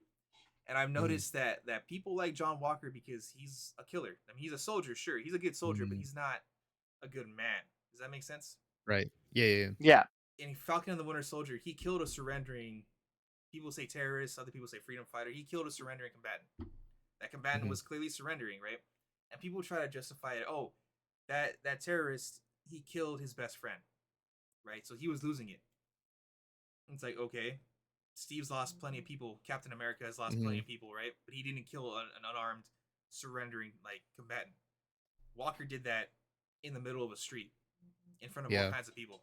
And I've Mhm, noticed that people like John Walker because he's a killer. I mean, he's a soldier, sure, he's a good soldier, but mm, he's not a good man. Does that make sense? right. Yeah, yeah, yeah. Yeah. In Falcon and the Winter Soldier, he killed a surrendering. People say terrorist, other people say freedom fighter. He killed a surrendering combatant. That combatant Mhm, was clearly surrendering, right? And people try to justify it. Oh, that terrorist, he killed his best friend, right? So he was losing it. It's like, okay, Steve's lost plenty of people. Captain America has lost plenty mhm, of people, right? But he didn't kill an unarmed, surrendering like combatant. Walker did that in the middle of a street, in front of all yeah. kinds of people,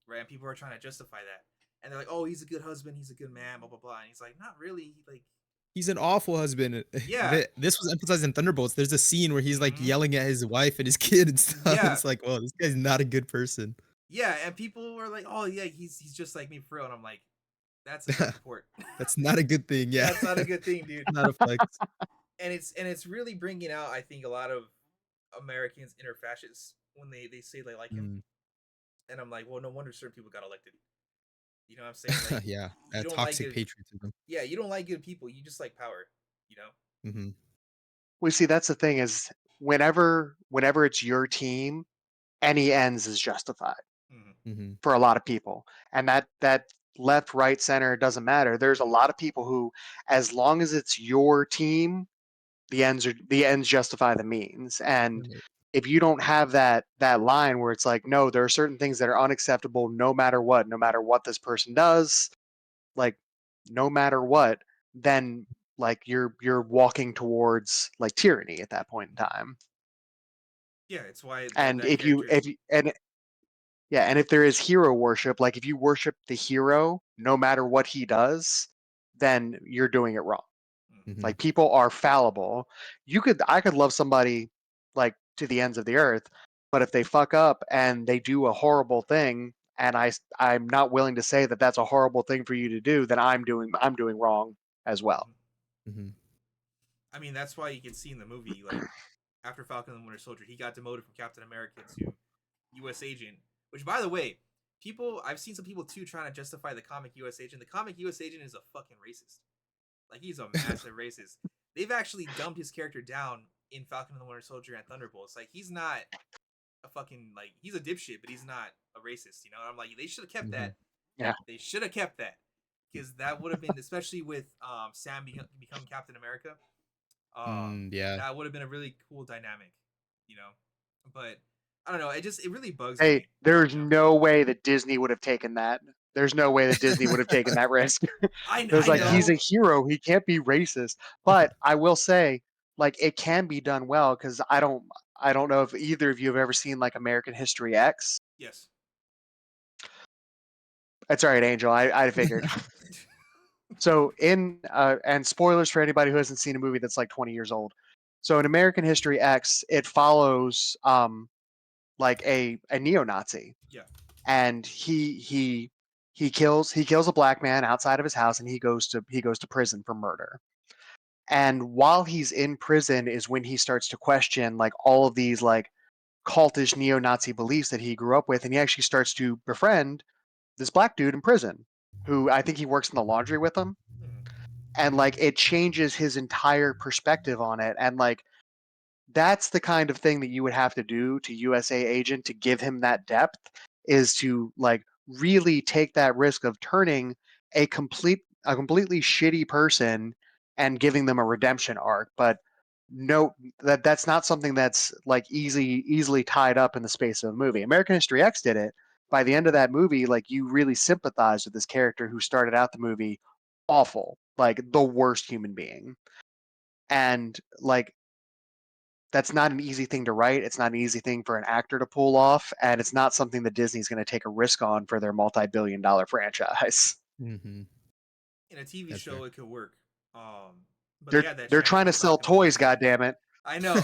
right? And people are trying to justify that, and they're like, "Oh, he's a good husband. He's a good man." Blah blah blah. And he's like, "Not really. Like, He's an awful husband. yeah, This was emphasized in Thunderbolts. There's a scene where he's like mm-hmm. yelling at his wife and his kid and stuff. Yeah, It's like, well, this guy's not a good person. yeah." And people were like, "Oh yeah, he's just like me for real." And I'm like, "That's a fake report. That's not a good thing. Yeah. That's not a good thing, dude." Not a flex. And it's really bringing out, I think, a lot of Americans inner fascists when they say they like him. Mm. And I'm like, well, no wonder certain people got elected. You know what I'm saying? Like, Yeah. you don't like Toxic good. patriotism. Yeah, you don't like good people. You just like power. You know. Mhm, We see that's the thing is whenever it's your team, any ends is justified Mm-hmm. mhm, for a lot of people. And that left, right, center, it doesn't matter. There's a lot of people who, as long as it's your team, the ends justify the means. And right. if you don't have that line where it's like, no, there are certain things that are unacceptable no matter what this person does, like no matter what, then like you're walking towards like tyranny at that point in time. Yeah, it's why And that character. and yeah, and if there is hero worship, like if you worship the hero no matter what he does, then you're doing it wrong. Mm-hmm. Mhm, Like people are fallible. I could love somebody like to the ends of the earth, but if they fuck up and they do a horrible thing, and I'm not willing to say that that's a horrible thing for you to do, then I'm doing wrong as well. Mm-hmm. mhm. I mean, that's why you can see in the movie, like after Falcon and the Winter Soldier, he got demoted from Captain America to U.S. Agent. Which, by the way, people I've seen some people too trying to justify the comic U.S. Agent. The comic U.S. Agent is a fucking racist. Like he's a massive racist. They've actually dumbed his character down in Falcon and the Winter Soldier and Thunderbolts. Like he's not a fucking like he's a dipshit, but he's not a racist. You know, and I'm like they should have kept Mhm. that. Yeah. They should have kept that because that would have been, especially with Sam becoming Captain America. Mm, yeah. That would have been a really cool dynamic. You know, but I don't know. It really bugs Hey, me. there's You know, no way that Disney would have taken that. There's no way that Disney would have taken that risk. There's I like he's Yeah. a know. hero, he can't be racist. But I will say, like it can be done well because I don't know if either of you have ever seen like American History X. Yes. That's all right, Angel. I figured. So in and spoilers for anybody who hasn't seen a movie that's like 20 years old. So in American History X, it follows like a neo-Nazi, Yeah. and he kills a black man outside of his house, and he goes to prison for murder. And while he's in prison is when he starts to question like all of these like cultish neo-Nazi beliefs that he grew up with, and he actually starts to befriend this black dude in prison who I think he works in the laundry with him, Mm-hmm. and like it changes his entire perspective on it. And like that's the kind of thing that you would have to do to USA agent to give him that depth, is to like really take that risk of turning a completely shitty person and giving them a redemption arc. But no, that's not something that's like easily tied up in the space of a movie. American History X did it. By the end of that movie, like you really sympathize with this character who started out the movie awful, like the worst human being. And like that's not an easy thing to write. It's not an easy thing for an actor to pull off, and it's not something that Disney's going to take a risk on for their multi-billion-dollar franchise. Mm-hmm. In a TV That's show, fair. it could work. But they They're had that they're chance trying with to sell Falcon and the toys, Winter Soldier. goddammit. I know.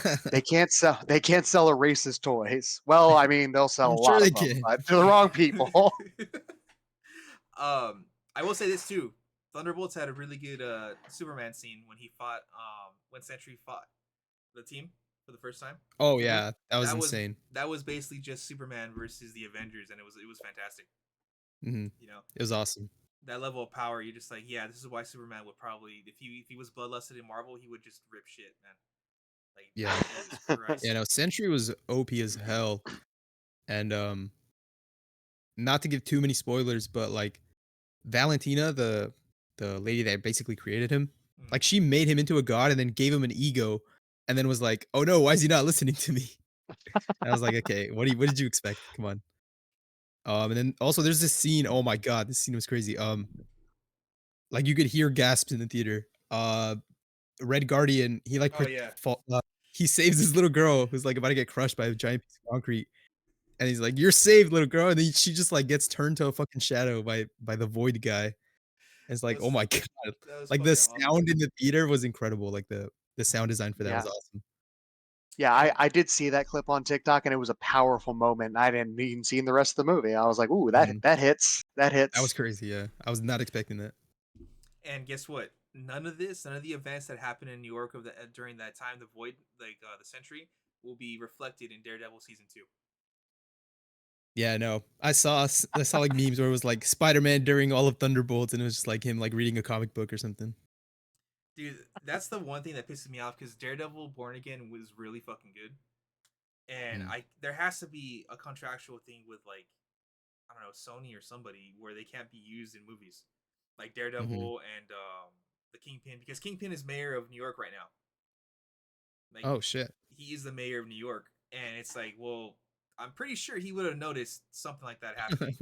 They can't sell a racist toys. Well, I mean, they'll sell I'm a sure lot they of them, can. but to the wrong people. I will say this too. Thunderbolts had a really good Superman scene when he fought when Sentry fought the team for the first time. Oh Mhm. yeah, that was That was insane. that was basically just Superman versus the Avengers, and it was fantastic. Mm-hmm. You know It was awesome. that level of power. You're just like, yeah, this is why Superman would probably, if he was bloodlusted in Marvel, he would just rip shit, man. Like Yeah. Jesus Yeah, Christ. no, Sentry was OP as hell. And not to give too many spoilers, but like Valentina, the lady that basically created him, Mm. like she made him into a god and then gave him an ego and then was like, "Oh no, why is he not listening to me?" And I was like, "Okay, what did you expect? Come on." And then also there's this scene, oh my god, this scene was crazy. Like you could hear gasps in the theater. Red Guardian, he like Oh yeah. he saves this little girl who's like about to get crushed by a giant piece of concrete. And he's like, "You're saved, little girl." And then she just like gets turned to a fucking shadow by the void guy. And it's That like, oh was my god. that was Like the fucking awesome. sound in the theater was incredible. Like the sound design for that was Yeah. awesome. Yeah, And I did see that clip on TikTok, and it was a powerful moment. I didn't even see the rest of the movie. I was like, "Ooh, that Mhm. that hits. That That was hits." crazy, yeah. I was not expecting that. and guess what? None of the events that happened in New York of the during that time, the void, like the Century, will be reflected in Daredevil season 2. Yeah, no. I saw like memes where it was like Spider-Man during all of Thunderbolts and it was just like him like reading a comic book or something. Dude, that's the one thing that pisses me off because Daredevil Born Again was really fucking good, and Mm. I there has to be a contractual thing with like I don't know Sony or somebody where they can't be used in movies, like Mhm. Daredevil and the Kingpin because Kingpin is mayor of New York right now. Like Oh shit. he is the mayor of New York, and it's like, well, I'm pretty sure he would have noticed something like that happening,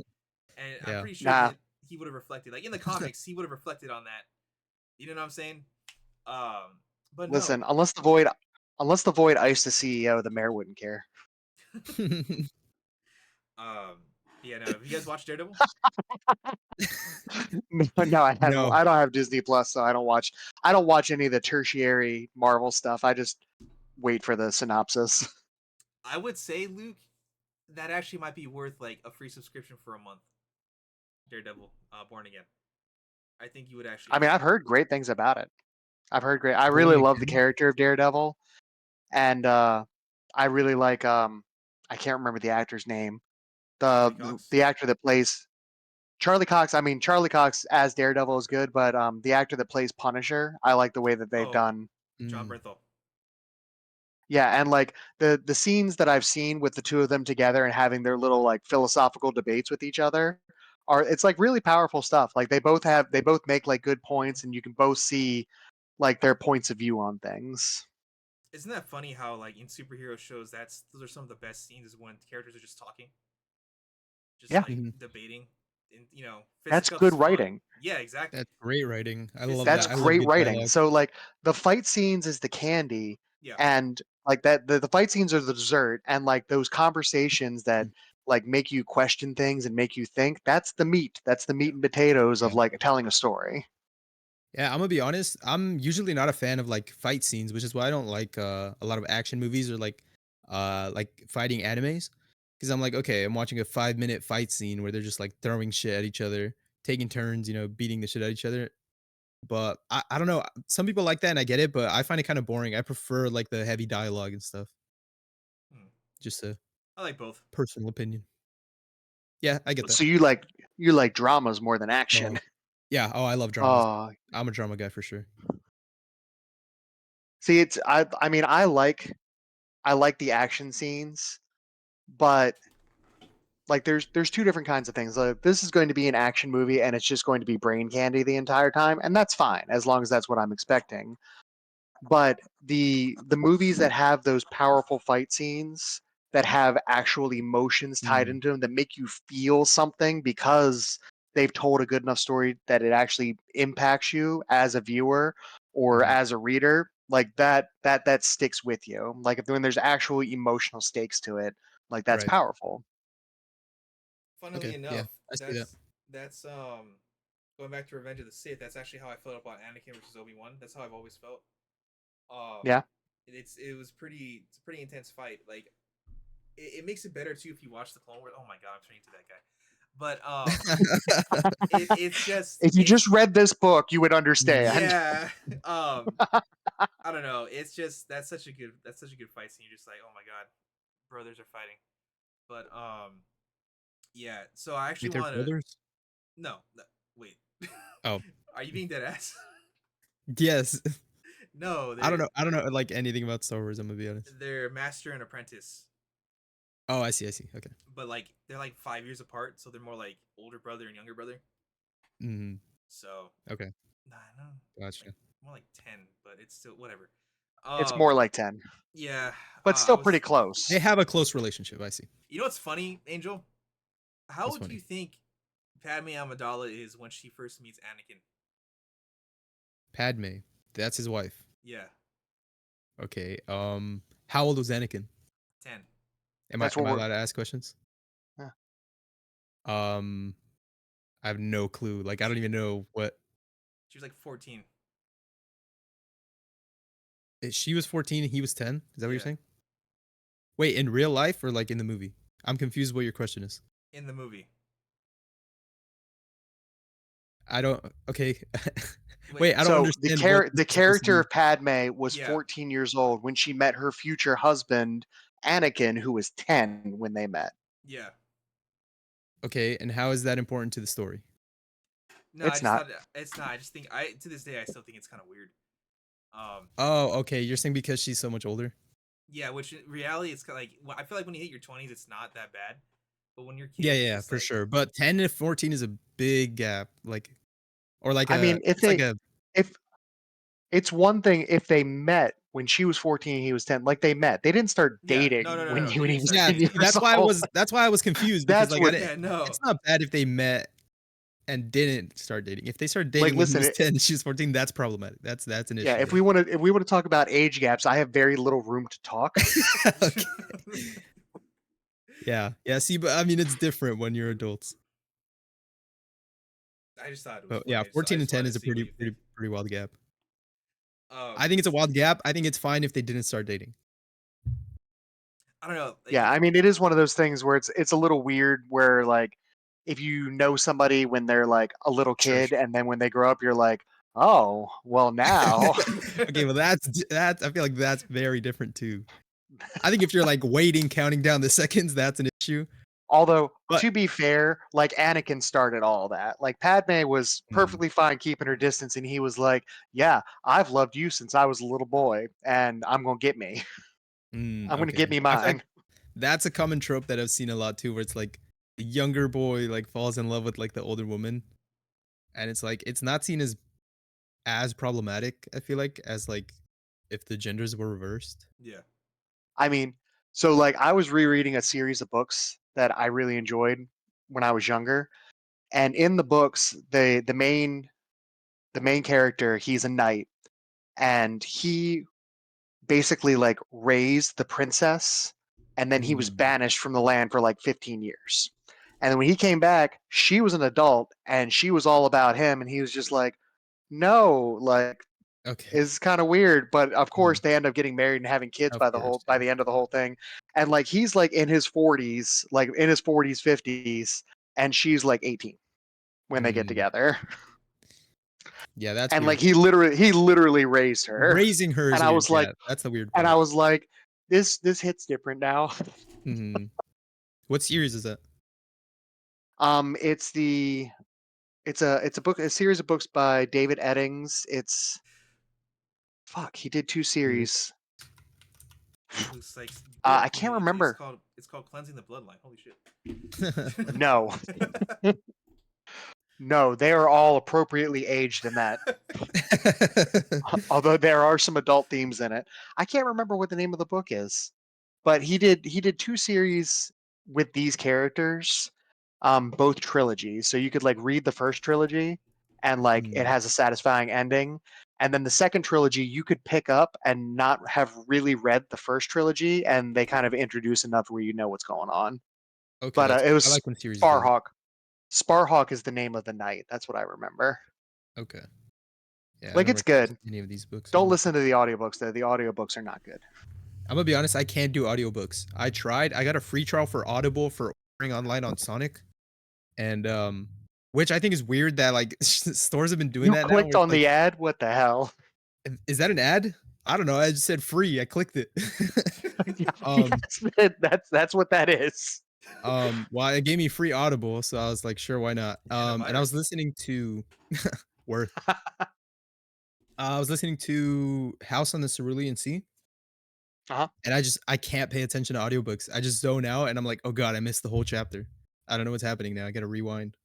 and I'm Yeah. pretty sure Nah, that he would have reflected, like in the comics, he would have reflected on that. You know what I'm saying? Um, but no. listen, unless the void iced the CEO, the mayor wouldn't care. Um, yeah, no. Have you guys watched Daredevil? No, I haven't. No. I don't have Disney Plus, so I don't watch. I don't watch any of the tertiary Marvel stuff. I just wait for the synopsis. I would say, Luke, that actually might be worth like a free subscription for a month. Daredevil, Born Again. I think you would actually I mean, enjoy I've it. heard great things about it. I've heard great. I really Born love the again. character of Daredevil, and I really like. I can't remember the actor's name. Charlie The Cox, the actor that plays Charlie Cox. I mean, Charlie Cox as Daredevil is good, but the actor that plays Punisher, I like the way that they've oh, done. John Mm. Bernthal. Yeah, and like the scenes that I've seen with the two of them together and having their little like philosophical debates with each other are it's like really powerful stuff. Like they both make like good points and you can both see like their points of view on things. Isn't that funny how like in superhero shows that's those are some of the best scenes is when characters are just talking, just Yeah, like Mhm. debating, and that's fisticuffs good is fun. writing. Yeah, exactly. That's great writing. I love That's that. I love Fisticuffs. great good writing. dialogue. So like the fight scenes is the candy Yeah. and like that the fight scenes are the dessert and like those conversations that like make you question things and make you think, that's the meat. That's the Yeah. meat and potatoes of Yeah. like telling a story. Yeah, I'm gonna be honest. I'm usually not a fan of like fight scenes, which is why I don't like a lot of action movies or like fighting animes. Because I'm like, okay, I'm watching a 5 minute fight scene where they're just like throwing shit at each other, taking turns, beating the shit at each other. But I don't know. Some people like that and I get it, but I find it kind of boring. I prefer like the heavy dialogue and stuff. Hmm. Just a I like both. personal opinion. Yeah, I get that. So you like dramas more than action. Oh, yeah. Oh, I love dramas. Oh, I'm a drama guy for sure. see, it's I mean I like the action scenes, but Like there's two different kinds of things. Like this is going to be an action movie and it's just going to be brain candy the entire time, and that's fine as long as that's what I'm expecting. But the movies that have those powerful fight scenes that have actual emotions tied Mm, into them that make you feel something because they've told a good enough story that it actually impacts you as a viewer or mhm. as a reader, like that sticks with you. Like if when there's actual emotional stakes to it, like that's Right. powerful. Funnily Okay. Yeah, enough, I see that. that's going back to Revenge of the Sith. That's actually how I felt about Anakin versus Obi-Wan. That's how I've always felt. Um, Yeah. it was it's a pretty intense fight. Like it makes it better too if you watch the Clone Wars. Oh my god, I'm turning to that guy. But it's just If you just read this book, you would Mhm. understand. yeah. Um, I don't know. It's just that's such a good fight scene. You're just like, oh my god, brothers are fighting. But yeah. So I actually Wait, they're want to brothers? no, no wait. Oh, Are you being dead ass? yes. No, I don't know like anything about Star Wars, I'm gonna be honest. they're master and apprentice, Oh, I see. Okay. but like they're like 5 years apart, so they're more like older brother and younger brother. Mhm. So Okay. nah, no, like Gotcha. more like 10, but it's still whatever. It's more Um, like 10, yeah, but I still pretty was. They close. have a close relationship, I see. You know what's funny, Angel? What's How do funny? you think Padme Amidala is when she first meets Anakin? Padme, that's his wife. Yeah, Okay. How old was Anakin? 10. That's what Am I we're. allowed to ask questions? Yeah. Um, I have no clue. Like I don't She even know what she was like 14. she was 14, he was 10. Is that what you're Yeah, saying? Wait, in real life or like in the movie? I'm confused what your question is. in the movie. I don't okay. Wait, Wait, I don't So understand what this the is supposed to character be. of Padme was yeah, 14 years old when she met her future husband Anakin, who was 10 when they met. yeah. Okay, and how is that important to the story? No, I It's just not. thought it's not. I just think I to this day I still think it's kind of weird. That Oh, okay. You're saying because she's so much older? yeah, which in reality it's kind of like I feel like when you hit your 20s, it's not that bad, but when you're Yeah, kids, yeah, it's yeah, just for like sure. But 10 to 14 is a big gap. Like or like I a mean, if it's like they a if it's one thing if they met when she was 14 and he was 10, like they met. They didn't start yeah, no, dating no, no, when no, they when he didn't was start 10 dating. see, years old. that's why I was confused because That's like I what didn't Yeah, no, it's not bad if they met and didn't start dating. If they started like dating when he listen, was 10 and she was 14, that's problematic. That's an yeah, issue if we want to talk about age gaps, I have very little room to talk. there. Okay. Yeah. Yeah, see, but I mean it's different when you're adults. I just thought it was But funny. yeah, I 14 and just 10 wanted is to a see what you think. pretty wild gap. I Um, think it's a wild gap. I think it's fine if they didn't start dating. I don't know, like Yeah, if I mean, it is one of those things where it's a little weird where like if you know somebody when they're like a little Sure. kid and then when they grow up you're like, "Oh, well now." Okay, well that's I feel like that's very different too. I think if you're like waiting, counting down the seconds, that's an issue. Although But to be fair, like Anakin started all that. Like Padme was mm, perfectly fine keeping her distance and he was like, "Yeah, I've loved you since I was a little boy and I'm going to get me. I'm going to get okay, me I feel like mine." that's a common trope that I've seen a lot too, where it's like the younger boy like falls in love with like the older woman, and it's like it's not seen as problematic. I feel like as like if the genders were reversed. yeah, I mean, so like I was rereading a series of books that I really enjoyed when I was younger. And in the books, the main character, he's a knight, and he basically like raised the princess, and then he was Mm, banished from the land for like 15 years. And then when he came back, she was an adult, and she was all about him, and he was just like, "No, like okay, is kind of weird." But of course, mm, they end up getting married and having kids of course, by yeah. the end of the whole thing. And like he's like in his 40s, like in his 40s, 50s, and she's like 18 when they get Mm, together. yeah, that's And like weird. he literally raised her. Raising her And is I weird. was like Yeah, that's the weird and part. I was like, this hits different now. Hmm. What series is that? It's the it's a book a series of books by David Eddings. It's fuck, he did two Series. series. Who's like book I can't movie? It's remember. called Cleansing the Bloodline. Holy shit. No, no, they are all appropriately aged in that. Although there are some adult themes in it. I can't remember what the name of the book is, but he did two series with these characters, both trilogies. So you could like read the first trilogy and like it Mm, has a satisfying ending. And then the second trilogy you could pick up and not have really read the first trilogy, and they kind of introduce enough where you know what's going on. okay, But that's it cool. I was like when series do that. Sparhawk. Sparhawk is the name of the knight. That's what I remember. Okay. Yeah, I Like don't it's recognize good. any of these books Don't either. listen to the audiobooks though. The audiobooks are not good. I'm gonna be honest, I can't do audiobooks. I tried. I got a free trial for Audible for ordering online on Sonic, and which I think is weird that like stores have been doing You that now. clicked Where it's on like, the ad? What the hell? is that an ad? I don't know. I just said free. I clicked it. um, Yes, that's what that is. well, it gave me free Audible, so I was like, sure, why not? And a And I was virus. listening to Worth. I was listening to House on the Cerulean Sea, Uh-huh. and I can't pay attention to audiobooks. I just zone out, and I'm like, oh god, I missed the whole chapter. I don't know what's happening now. I gotta rewind.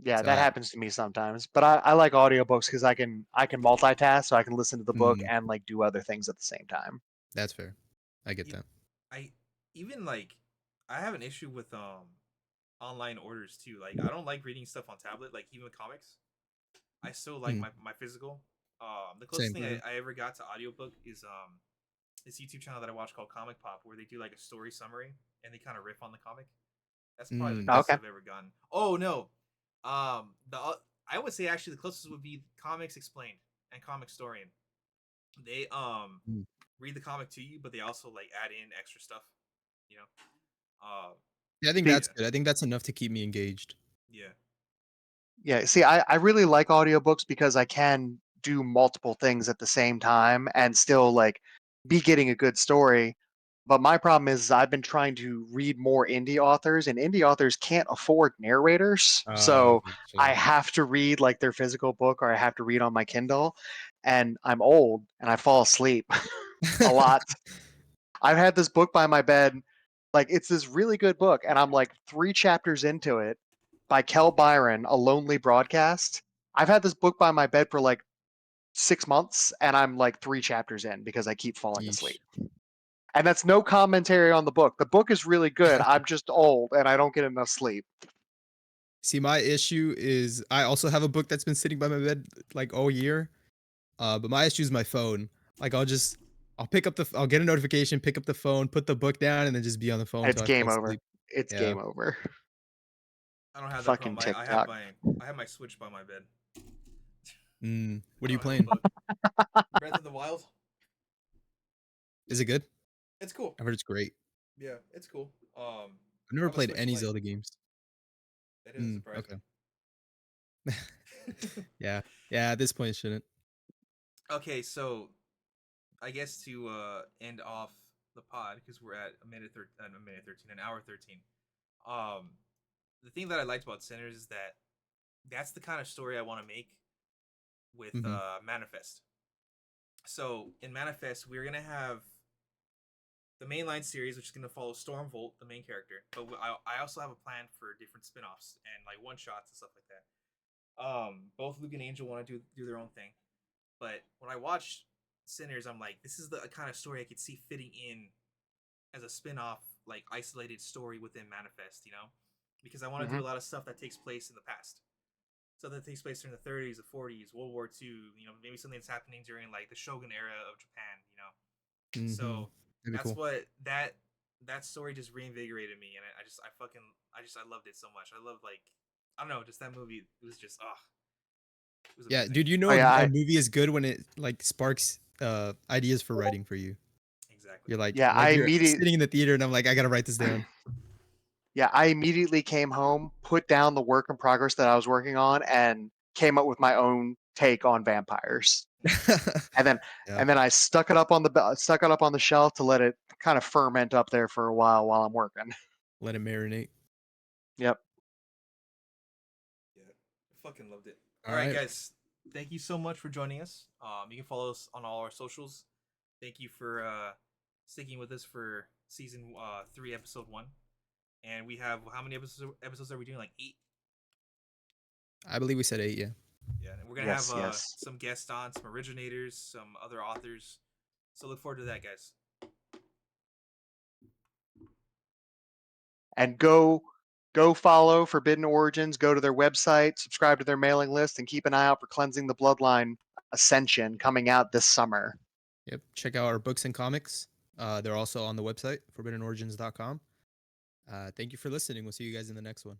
Yeah, So that happens to me sometimes. But I like audiobooks because I can multitask, so I can listen to the book mm, and like do other things at the same time. that's fair. I get You, that. I even like I have an issue with online orders too. Like I don't like reading stuff on tablet. Like even comics, I still like Mm, my physical. The closest same. thing Mhm. I ever got to audiobook is this YouTube channel that I watch called Comic Pop, where they do like a story summary and they kind of riff on the comic. That's probably the Mm, closest Okay. I've ever gotten. Oh no, the I would say actually the closest would be Comics Explained and Comic Historian. They mm. read the comic to you, but they also like add in extra stuff. You know, uh, Yeah, I think See, that's yeah, good. I think that's enough to keep me engaged. yeah. yeah, see, I really like audiobooks because I can do multiple things at the same time and still like be getting a good story. But my problem is I've been trying to read more indie authors, and indie authors can't afford narrators. So I Gotcha. have to read like their physical book or I have to read on my Kindle. And I'm old and I fall asleep a lot. I've had this book by my bed. Like it's this really good book, and I'm like 3 chapters into it by Kel Byron, A Lonely Broadcast. I've had this book by my bed for like 6 months, and I'm like 3 chapters in because I keep falling Yeesh. asleep. And that's no commentary on the book. The book is really good. I'm just old and I don't get enough sleep. See, my issue is I also have a book that's been sitting by my bed like all year. But my issue is my phone. Like I'll pick up I'll get a notification, pick up the phone, put the book down, and then just be on the phone It's until I fall game over. asleep. It's Yeah. game over. I don't have that Fucking problem. TikTok. I have my Switch by my bed. What I are you don't have a playing? book. Breath of the Wild. Is it good? It's cool. I've heard it's great. Yeah, it's cool. I've never I'm a played Switch any Lite. Zelda games. That doesn't surprise Okay. me. Yeah. Yeah, at this point it shouldn't. Okay, so I guess to end off the pod because we're at a minute 13, an hour 13. Um, the thing that I liked about Sinners is that that's the kind of story I want to make with Mhm. Manifest. So in Manifest, we're gonna have the mainline series, which is gonna follow Stormvolt, the main character. But I also have a plan for different spin-offs and like one shots and stuff like that. Both Luke and Angel want to do their own thing, but when I watch Sinners, I'm like, this is the kind of story I could see fitting in as a spin-off, like isolated story within Manifest. You know, because I want to do Hmm. a lot of stuff that takes place in the past. So that takes place during the 30s, the 40s, World War II. You know, maybe something that's happening during like the Shogun era of Japan. You know, Mhm. so That'd be that's cool. what that story just reinvigorated me, and I loved it so much. I love like I don't know, just that movie. It was just it was Yeah, amazing. dude, you Oh know yeah, a I movie is good when it like sparks ideas for writing for you. Exactly. You're yeah, I like you're immediately sitting in the theater and I'm like, I gotta write this down. yeah, I immediately came home, put down the work in progress that I was working on, and came up with my own take on vampires. And then Yeah, and then I stuck it up on the shelf to let it kind of ferment up there for a while I'm working. let it marinate. Yep. Yeah, I fucking loved it. All All right, right. guys, thank you so much for joining us. You can follow us on all our socials. Thank you for sticking with us for season 3, episode 1. And we have how many episodes are we doing? Like 8. I believe we said 8. Yeah. Yeah, and we're gonna have Yes, yes. some guests on, some originators, some other authors. So look forward to that, guys. And go follow Forbidden Origins, go to their website, subscribe to their mailing list, and keep an eye out for Cleansing the Bloodline Ascension coming out this summer. Yep. Check out our books and comics. They're also on the website, forbiddenorigins.com. Thank you for listening. We'll see you guys in the next one.